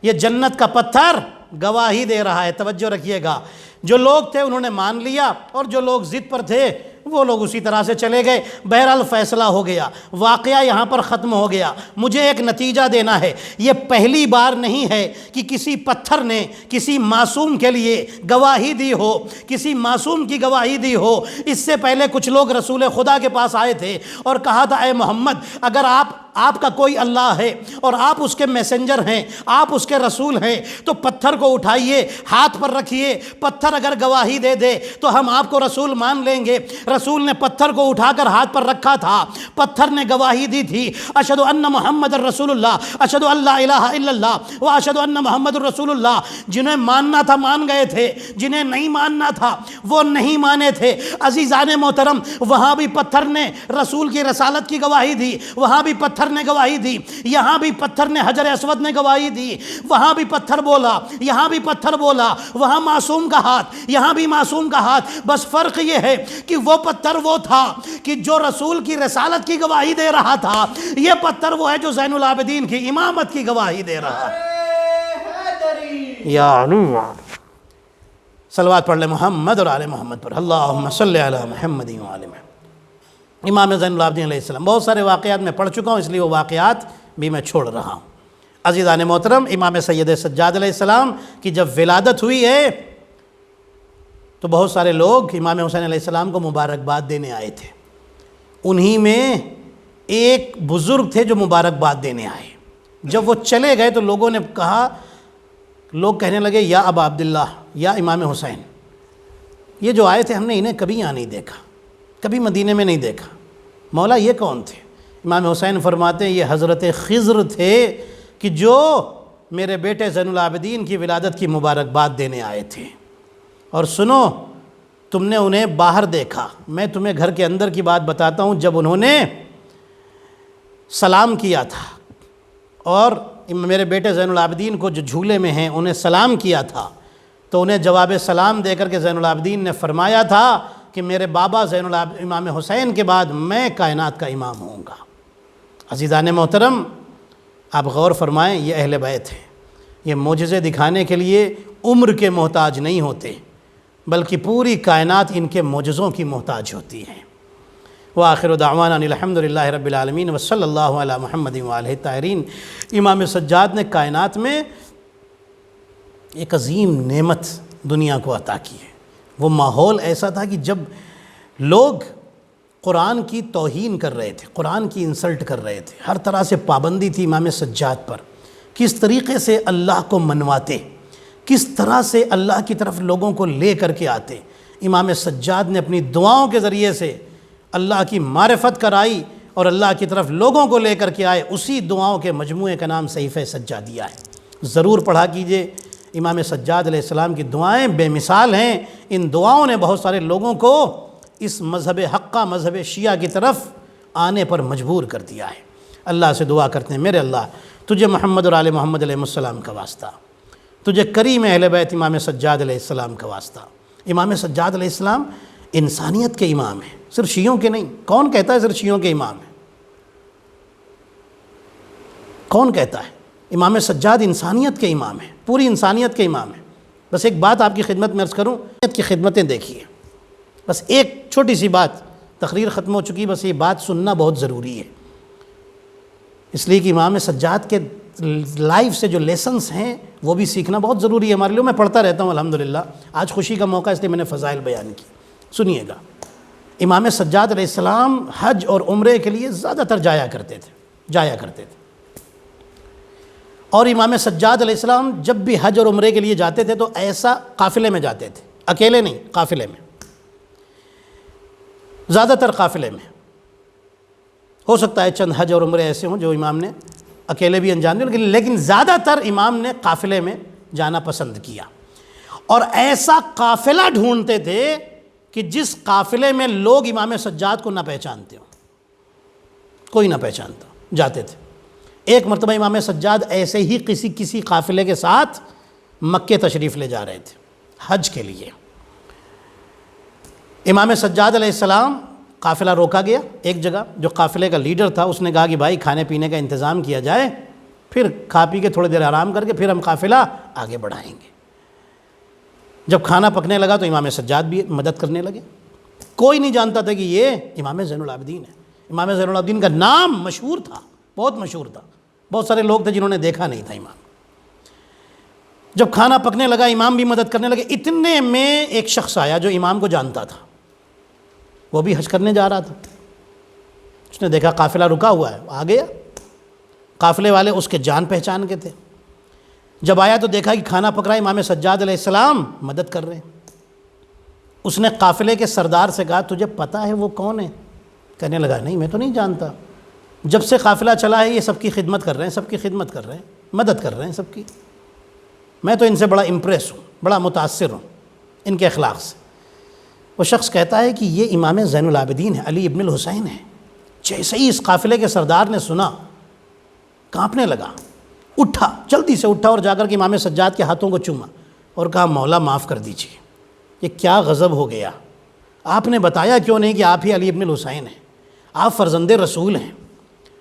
Speaker 6: یہ جنت کا پتھر گواہی دے رہا ہے۔ توجہ رکھیے گا، جو لوگ تھے انہوں نے مان لیا اور جو لوگ ضد پر تھے وہ لوگ اسی طرح سے چلے گئے۔ بہرحال فیصلہ ہو گیا، واقعہ یہاں پر ختم ہو گیا۔ مجھے ایک نتیجہ دینا ہے، یہ پہلی بار نہیں ہے کہ کسی پتھر نے کسی معصوم کے لیے گواہی دی ہو، کسی معصوم کی گواہی دی ہو۔ اس سے پہلے کچھ لوگ رسول خدا کے پاس آئے تھے اور کہا تھا اے محمد اگر آپ کا کوئی اللہ ہے اور آپ اس کے میسنجر ہیں، آپ اس کے رسول ہیں، تو پتھر کو اٹھائیے، ہاتھ پر رکھیے، پتھر اگر گواہی دے دے تو ہم آپ کو رسول مان لیں گے۔ رسول نے پتھر کو اٹھا کر ہاتھ پر رکھا تھا، پتھر نے گواہی دی تھی اشہد ان محمد الرسول اللہ، اشہد ان لا الہ الا اللہ و اشہد ان محمد الرسول اللہ۔ جنہیں ماننا تھا مان گئے تھے، جنہیں نہیں ماننا تھا وہ نہیں مانے تھے۔ عزیزان محترم، وہاں بھی پتھر نے رسول کی رسالت کی گواہی دی، وہاں بھی پتھر نے گواہی دی، یہاں بھی پتھر نے، حجر اسود نے گواہی دی، وہاں بھی پتھر بولا، یہاں بھی پتھر بولا، وہاں معصوم کا ہاتھ، یہاں بھی معصوم کا ہاتھ۔ بس فرق یہ ہے کہ وہ پتھر وہ تھا کہ جو رسول کی رسالت کی گواہی دے رہا تھا، یہ پتھر وہ ہے جو زین العابدین کی امامت کی گواہی دے رہا ہے۔ یا علی صلوات پڑھ لے محمد اور آل محمد پر، اللہم صلی علی محمد و آل محمد۔ امام زین العابدین علیہ السلام، بہت سارے واقعات میں پڑھ چکا ہوں اس لیے وہ واقعات بھی میں چھوڑ رہا ہوں۔ عزیزان محترم، امام سید سجاد علیہ السلام کی جب ولادت ہوئی ہے تو بہت سارے لوگ امام حسین علیہ السلام کو مبارکباد دینے آئے تھے۔ انہی میں ایک بزرگ تھے جو مبارکباد دینے آئے۔ جب وہ چلے گئے تو لوگوں نے کہا، لوگ کہنے لگے یا ابا عبداللہ، یا امام حسین، یہ جو آئے تھے ہم نے انہیں کبھی یہاں نہیں دیکھا، کبھی مدینے میں نہیں دیکھا، مولا یہ کون تھے؟ امام حسین فرماتے ہیں یہ حضرت خضر تھے کہ جو میرے بیٹے زین العابدین کی ولادت کی مبارکباد دینے آئے تھے۔ اور سنو، تم نے انہیں باہر دیکھا، میں تمہیں گھر کے اندر کی بات بتاتا ہوں۔ جب انہوں نے سلام کیا تھا اور میرے بیٹے زین العابدین کو جو جھولے میں ہیں انہیں سلام کیا تھا، تو انہیں جواب سلام دے کر کے زین العابدین نے فرمایا تھا کہ میرے بابا امام حسین کے بعد میں کائنات کا امام ہوں گا۔ عزیزان محترم، آپ غور فرمائیں، یہ اہل بیت ہیں، یہ معجزے دکھانے کے لیے عمر کے محتاج نہیں ہوتے، بلکہ پوری کائنات ان کے معجزوں کی محتاج ہوتی ہے۔ وآخر دعوانا الحمدللہ رب العالمین وصلی اللہ علی محمد وآلہ الطاہرین۔ امام سجاد نے کائنات میں ایک عظیم نعمت دنیا کو عطا کی ہے۔ وہ ماحول ایسا تھا کہ جب لوگ قرآن کی توہین کر رہے تھے، قرآن کی انسلٹ کر رہے تھے، ہر طرح سے پابندی تھی امام سجاد پر، کس طریقے سے اللہ کو منواتے، کس طرح سے اللہ کی طرف لوگوں کو لے کر کے آتے۔ امام سجاد نے اپنی دعاؤں کے ذریعے سے اللہ کی معرفت کرائی اور اللہ کی طرف لوگوں کو لے کر کے آئے۔ اسی دعاؤں کے مجموعے کا نام صحیفہ سجادیہ ہے، ضرور پڑھا کیجئے۔ امام سجاد علیہ السلام کی دعائیں بے مثال ہیں۔ ان دعاؤں نے بہت سارے لوگوں کو اس مذہب حقہ، مذہب شیعہ کی طرف آنے پر مجبور کر دیا ہے۔ اللہ سے دعا کرتے ہیں میرے اللہ تجھے محمد اور آل محمد علیہ السلام کا واسطہ، تجھے کریم اہل بیت امام سجاد علیہ السلام کا واسطہ۔ امام سجاد علیہ السلام انسانیت کے امام ہیں، صرف شیعوں کے نہیں۔ کون کہتا ہے صرف شیعوں کے امام ہیں؟ کون کہتا ہے؟ امام سجاد انسانیت کے امام ہیں، پوری انسانیت کے امام ہیں۔ بس ایک بات آپ کی خدمت میں عرض کروں، انسانیت کی خدمتیں دیکھیے، بس ایک چھوٹی سی بات، تقریر ختم ہو چکی، بس یہ بات سننا بہت ضروری ہے، اس لیے کہ امام سجاد کے لائف سے جو لیسنس ہیں وہ بھی سیکھنا بہت ضروری ہے ہمارے لیے۔ میں پڑھتا رہتا ہوں الحمدللہ، آج خوشی کا موقع اس لیے میں نے فضائل بیان کی۔ سنیے گا، امام سجاد علیہ السلام حج اور عمرے کے لیے زیادہ تر جایا کرتے تھے، اور امام سجاد علیہ السلام جب بھی حج اور عمرے کے لیے جاتے تھے تو ایسا قافلے میں جاتے تھے، اکیلے نہیں، قافلے میں، زیادہ تر قافلے میں۔ ہو سکتا ہے چند حج اور عمرے ایسے ہوں جو امام نے اکیلے بھی انجام دیا، لیکن زیادہ تر امام نے قافلے میں جانا پسند کیا، اور ایسا قافلہ ڈھونڈتے تھے کہ جس قافلے میں لوگ امام سجاد کو نہ پہچانتے ہوں، کوئی نہ پہچانتا، جاتے تھے۔ ایک مرتبہ امام سجاد ایسے ہی کسی قافلے کے ساتھ مکے تشریف لے جا رہے تھے حج کے لیے۔ امام سجاد علیہ السلام، قافلہ روکا گیا ایک جگہ، جو قافلے کا لیڈر تھا اس نے کہا کہ بھائی کھانے پینے کا انتظام کیا جائے، پھر کھا پی کے تھوڑی دیر آرام کر کے پھر ہم قافلہ آگے بڑھائیں گے۔ جب کھانا پکنے لگا تو امام سجاد بھی مدد کرنے لگے۔ کوئی نہیں جانتا تھا کہ یہ امام زین العابدین ہے۔ امام زین العابدین کا نام مشہور تھا، بہت مشہور تھا، بہت سارے لوگ تھے جنہوں نے دیکھا نہیں تھا امام۔ جب کھانا پکنے لگا امام بھی مدد کرنے لگے، اتنے میں ایک شخص آیا جو امام کو جانتا تھا، وہ بھی حج کرنے جا رہا تھا۔ اس نے دیکھا قافلہ رکا ہوا ہے، آ گیا۔ قافلے والے اس کے جان پہچان کے تھے۔ جب آیا تو دیکھا کہ کھانا پک رہا ہے، امام سجاد علیہ السلام مدد کر رہے ہیں۔ اس نے قافلے کے سردار سے کہا تجھے پتہ ہے وہ کون ہے؟ کہنے لگا نہیں میں تو نہیں جانتا، جب سے قافلہ چلا ہے یہ سب کی خدمت کر رہے ہیں، سب کی خدمت کر رہے ہیں، مدد کر رہے ہیں سب کی، میں تو ان سے بڑا امپریس ہوں، بڑا متاثر ہوں ان کے اخلاق سے۔ وہ شخص کہتا ہے کہ یہ امام زین العابدین ہے، علی ابن الحسین ہے۔ جیسے ہی اس قافلے کے سردار نے سنا کانپنے لگا، اٹھا، جلدی سے اٹھا اور جا کر کے امام سجاد کے ہاتھوں کو چوما اور کہا مولا معاف کر دیجیے، یہ کیا غضب ہو گیا، آپ نے بتایا کیوں نہیں کہ آپ ہی علی ابن الحسین ہیں، آپ فرزند رسول ہیں،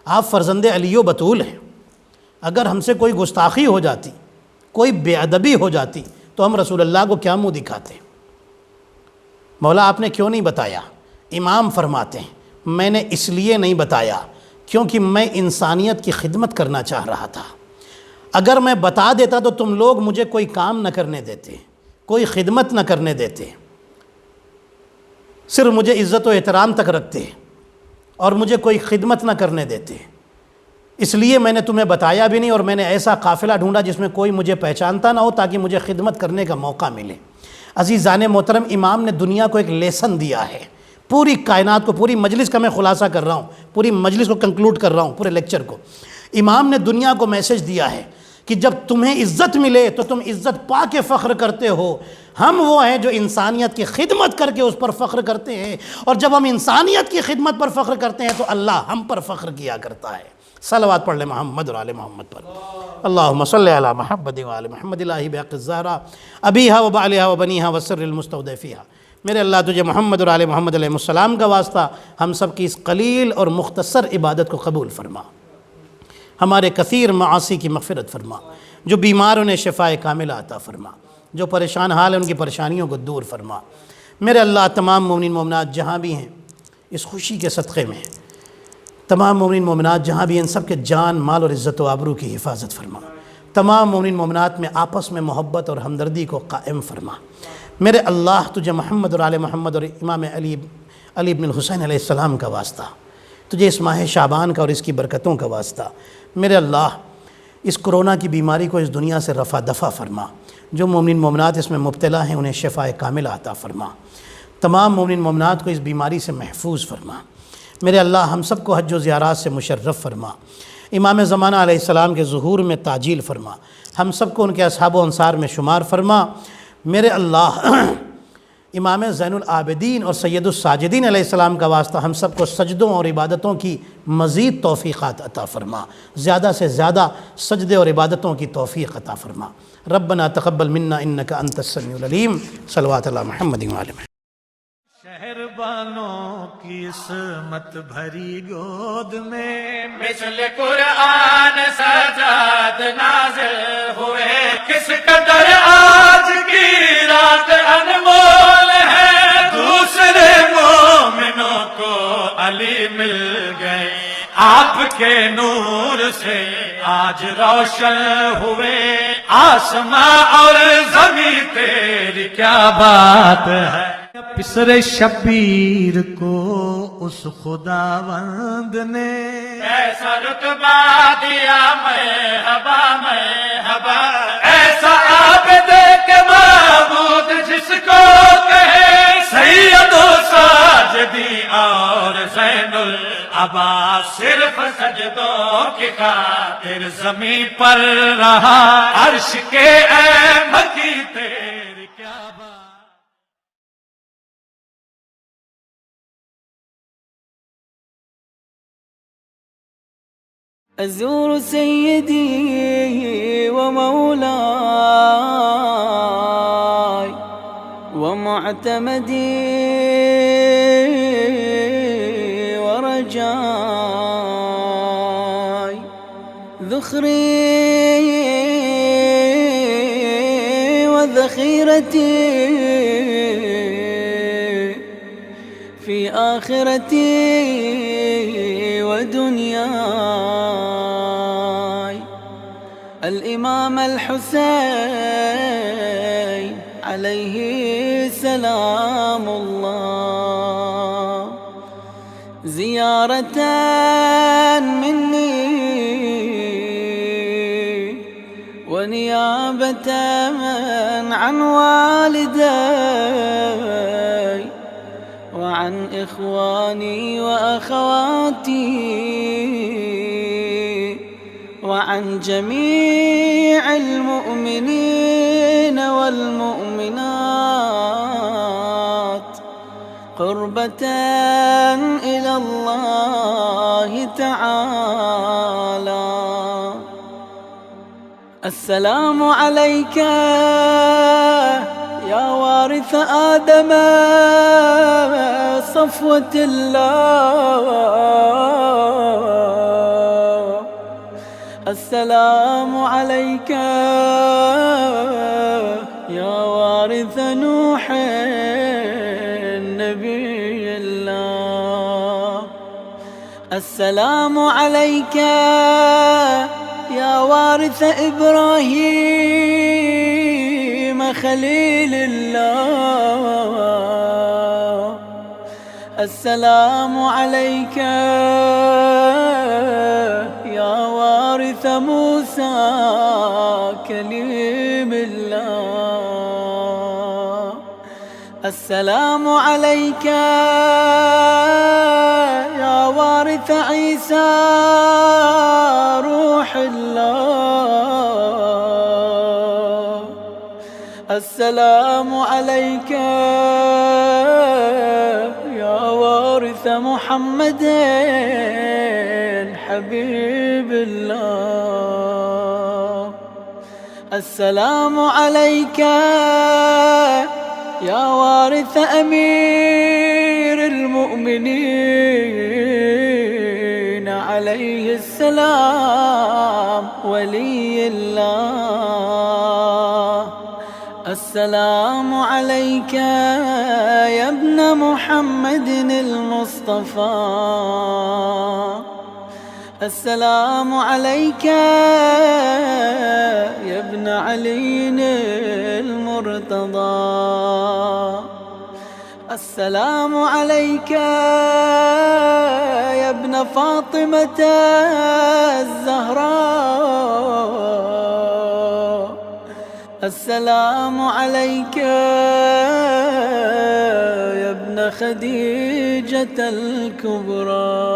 Speaker 6: آپ فرزند علی و بطول ہیں، اگر ہم سے کوئی گستاخی ہو جاتی، کوئی بے ادبی ہو جاتی تو ہم رسول اللہ کو کیا منہ دکھاتے؟ مولا آپ نے کیوں نہیں بتایا؟ امام فرماتے ہیں میں نے اس لیے نہیں بتایا کیونکہ میں انسانیت کی خدمت کرنا چاہ رہا تھا، اگر میں بتا دیتا تو تم لوگ مجھے کوئی کام نہ کرنے دیتے، کوئی خدمت نہ کرنے دیتے، صرف مجھے عزت و احترام تک رکھتے اور مجھے کوئی خدمت نہ کرنے دیتے، اس لیے میں نے تمہیں بتایا بھی نہیں، اور میں نے ایسا قافلہ ڈھونڈا جس میں کوئی مجھے پہچانتا نہ ہو تاکہ مجھے خدمت کرنے کا موقع ملے۔ عزیزان محترم، امام نے دنیا کو ایک لیسن دیا ہے، پوری کائنات کو، پوری مجلس کا میں خلاصہ کر رہا ہوں، پوری مجلس کو کنکلوڈ کر رہا ہوں، پورے لیکچر کو۔ امام نے دنیا کو میسج دیا ہے کہ جب تمہیں عزت ملے تو تم عزت پا کے فخر کرتے ہو، ہم وہ ہیں جو انسانیت کی خدمت کر کے اس پر فخر کرتے ہیں، اور جب ہم انسانیت کی خدمت پر فخر کرتے ہیں تو اللہ ہم پر فخر کیا کرتا ہے۔ صلوات پڑھ لیں محمد اور آل محمد پر۔ اللہم صلی علی محمد و آل محمد الہی بحق الزہرا ابیہا و بعلہا و بنیہا و سر المستودع فیہا۔ میرے اللہ تجھے محمد اور آل محمد علیہ السلام کا واسطہ ہم سب کی اس قلیل اور مختصر عبادت کو قبول فرما، ہمارے کثیر معاصی کی مغفرت فرما، جو بیمار انہیں شفاء کاملہ عطا فرما، جو پریشان حال ہیں ان کی پریشانیوں کو دور فرما۔ میرے اللہ تمام مومنین مومنات جہاں بھی ہیں اس خوشی کے صدقے میں، تمام مومنین مومنات جہاں بھی ہیں ان سب کے جان، مال اور عزت و آبرو کی حفاظت فرما، تمام مومنین مومنات میں آپس میں محبت اور ہمدردی کو قائم فرما۔ میرے اللہ تجھے محمد اور آل محمد اور امام علی ابن الحسین علیہ السلام کا واسطہ، تجھے اس ماہ شعبان کا اور اس کی برکتوں کا واسطہ، میرے اللہ اس کرونا کی بیماری کو اس دنیا سے رفع دفع فرما، جو مومنین مومنات اس میں مبتلا ہیں انہیں شفاء کاملہ عطا فرما، تمام مومنین مومنات کو اس بیماری سے محفوظ فرما۔ میرے اللہ ہم سب کو حج و زیارات سے مشرف فرما، امام زمانہ علیہ السلام کے ظہور میں تعجیل فرما، ہم سب کو ان کے اصحاب و انصار میں شمار فرما۔ میرے اللہ امام زین العابدین اور سید الساجدین علیہ السلام کا واسطہ ہم سب کو سجدوں اور عبادتوں کی مزید توفیقات عطا فرما، زیادہ سے زیادہ سجدے اور عبادتوں کی توفیق عطا فرما۔ ربنا تقبل منا انک انت السمیع العلیم۔ صلوات علی محمد و آل محمد۔
Speaker 1: شہر بانوں کی عصمت بھری گود میں
Speaker 5: مثل قرآن سجاد نازل ہوئے، کس قدر آج کی رات انمول ہے، دوسرے مومنوں کو علی مل گئے، آپ کے نور سے آج روشن ہوئے، آسماں اور زمین تیری کیا بات ہے۔ پسر شبیر کو اس خداوند نے ایسا رتبہ دیا، مرحبا مرحبا، ایسا عابد کے معبود جس کو کہے سید و ساجدی اور زین العبا، صرف سجدوں کی خاطر زمین پر رہا، عرش کے احمد کی تیری کیا بات۔
Speaker 8: أزور سيدي ومولاي ومعتمدي ورجاي، ذخري وذخيرتي في آخرتي ودنياي، الإمام الحسين عليه سلام الله، زيارة مني ونيابة عن والدي وعن إخواني وأخواتي وعن جميع المؤمنين والمؤمنات، قربة إلى الله تعالى. السلام عليك يا وارث آدم صفوة الله، السلام عليك يا وارث نوح نبي الله، السلام عليك يا وارث إبراهيم خليل الله، السلام عليك يا وارث موسى كليم الله، السلام عليك يا وارث عيسى روح الله، السلام عليك يا وارث محمد حبيب الله، السلام عليك يا وارث أمير المؤمنين عليه السلام ولي الله، السلام عليك يا ابن محمد المصطفى، السلام عليك يا ابن علي المرتضى، السلام عليك يا ابن فاطمة الزهراء، السلام عليك يا ابن خديجة الكبرى،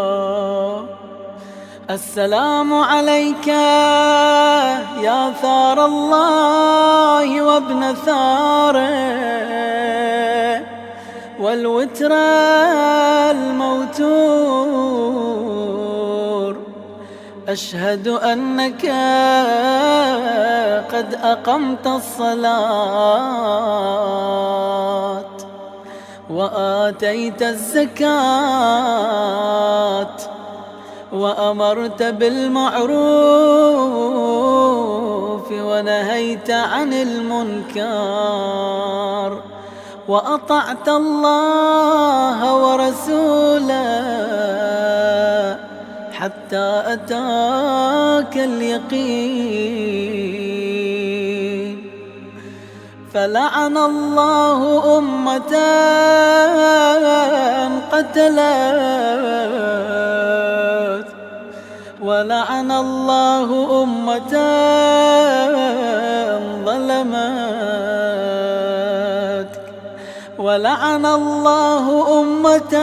Speaker 8: السلام عليك يا ثار الله وابن ثاره، والوتر الموتور. أشهد أنك قد أقمت الصلاة وآتيت الزكاة وأمرت بالمعروف ونهيت عن المنكر وأطعت الله ورسوله حتى أتاك اليقين. فلعن الله أمة قتلت ولعن الله أمة ظلمت ولعن الله أمة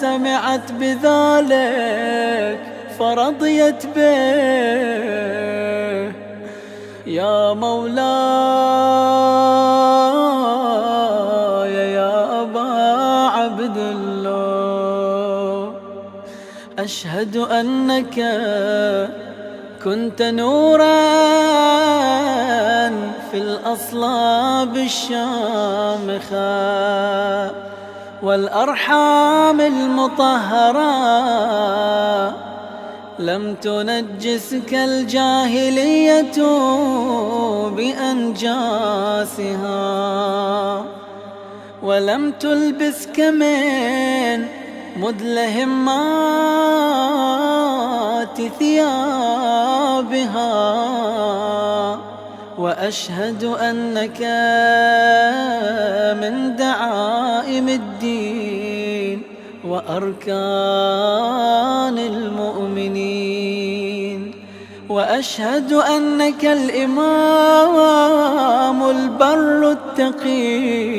Speaker 8: سمعت بذلك فرضيت به. يا مولاي يا أبا عبد الله، أشهد أنك كنت نورا في الأصلاب الشامخة والأرحام المطهرة، لم تنجسك الجاهلية بأنجاسها ولم تلبسك من مدلهمات ثيابها. وأشهد أنك من دعائم الدين وأركان المؤمنين. وأشهد أنك الإمام البر التقي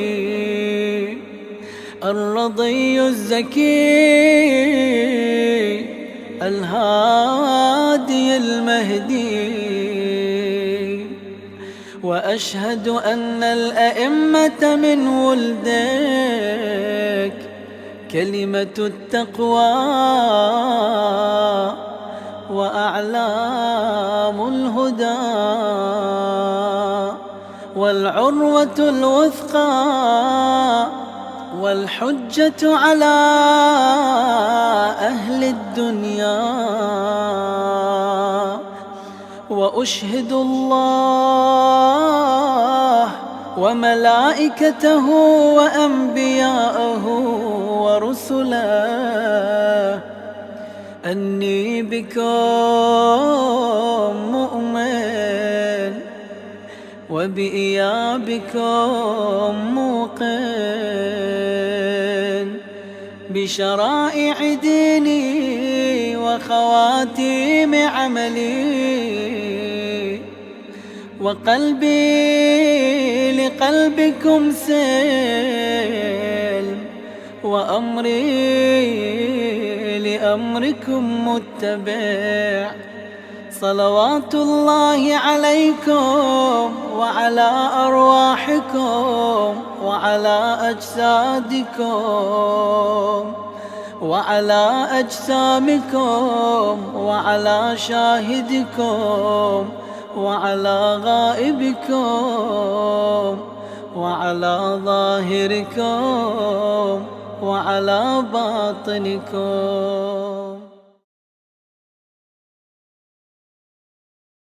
Speaker 8: الرضي الزكي الهادي المهدي. وأشهد أن الأئمة من ولدك كلمة التقوى وأعلام الهدى والعروة الوثقى والحجة على أهل الدنيا. وأشهد الله وملائكته وأنبياءه ورسله أني بكم مؤمن وبإيابكم موقن بشرائع ديني وخواتيم عملي، وقلبي لقلبكم سلم وأمري لأمركم متبع. صلوات الله عليكم وعلى أرواحكم وعلى أجسادكم وعلى أجسامكم وعلى شاهدكم وعلى غائبكم وعلى ظاهركم وعلى باطنكم.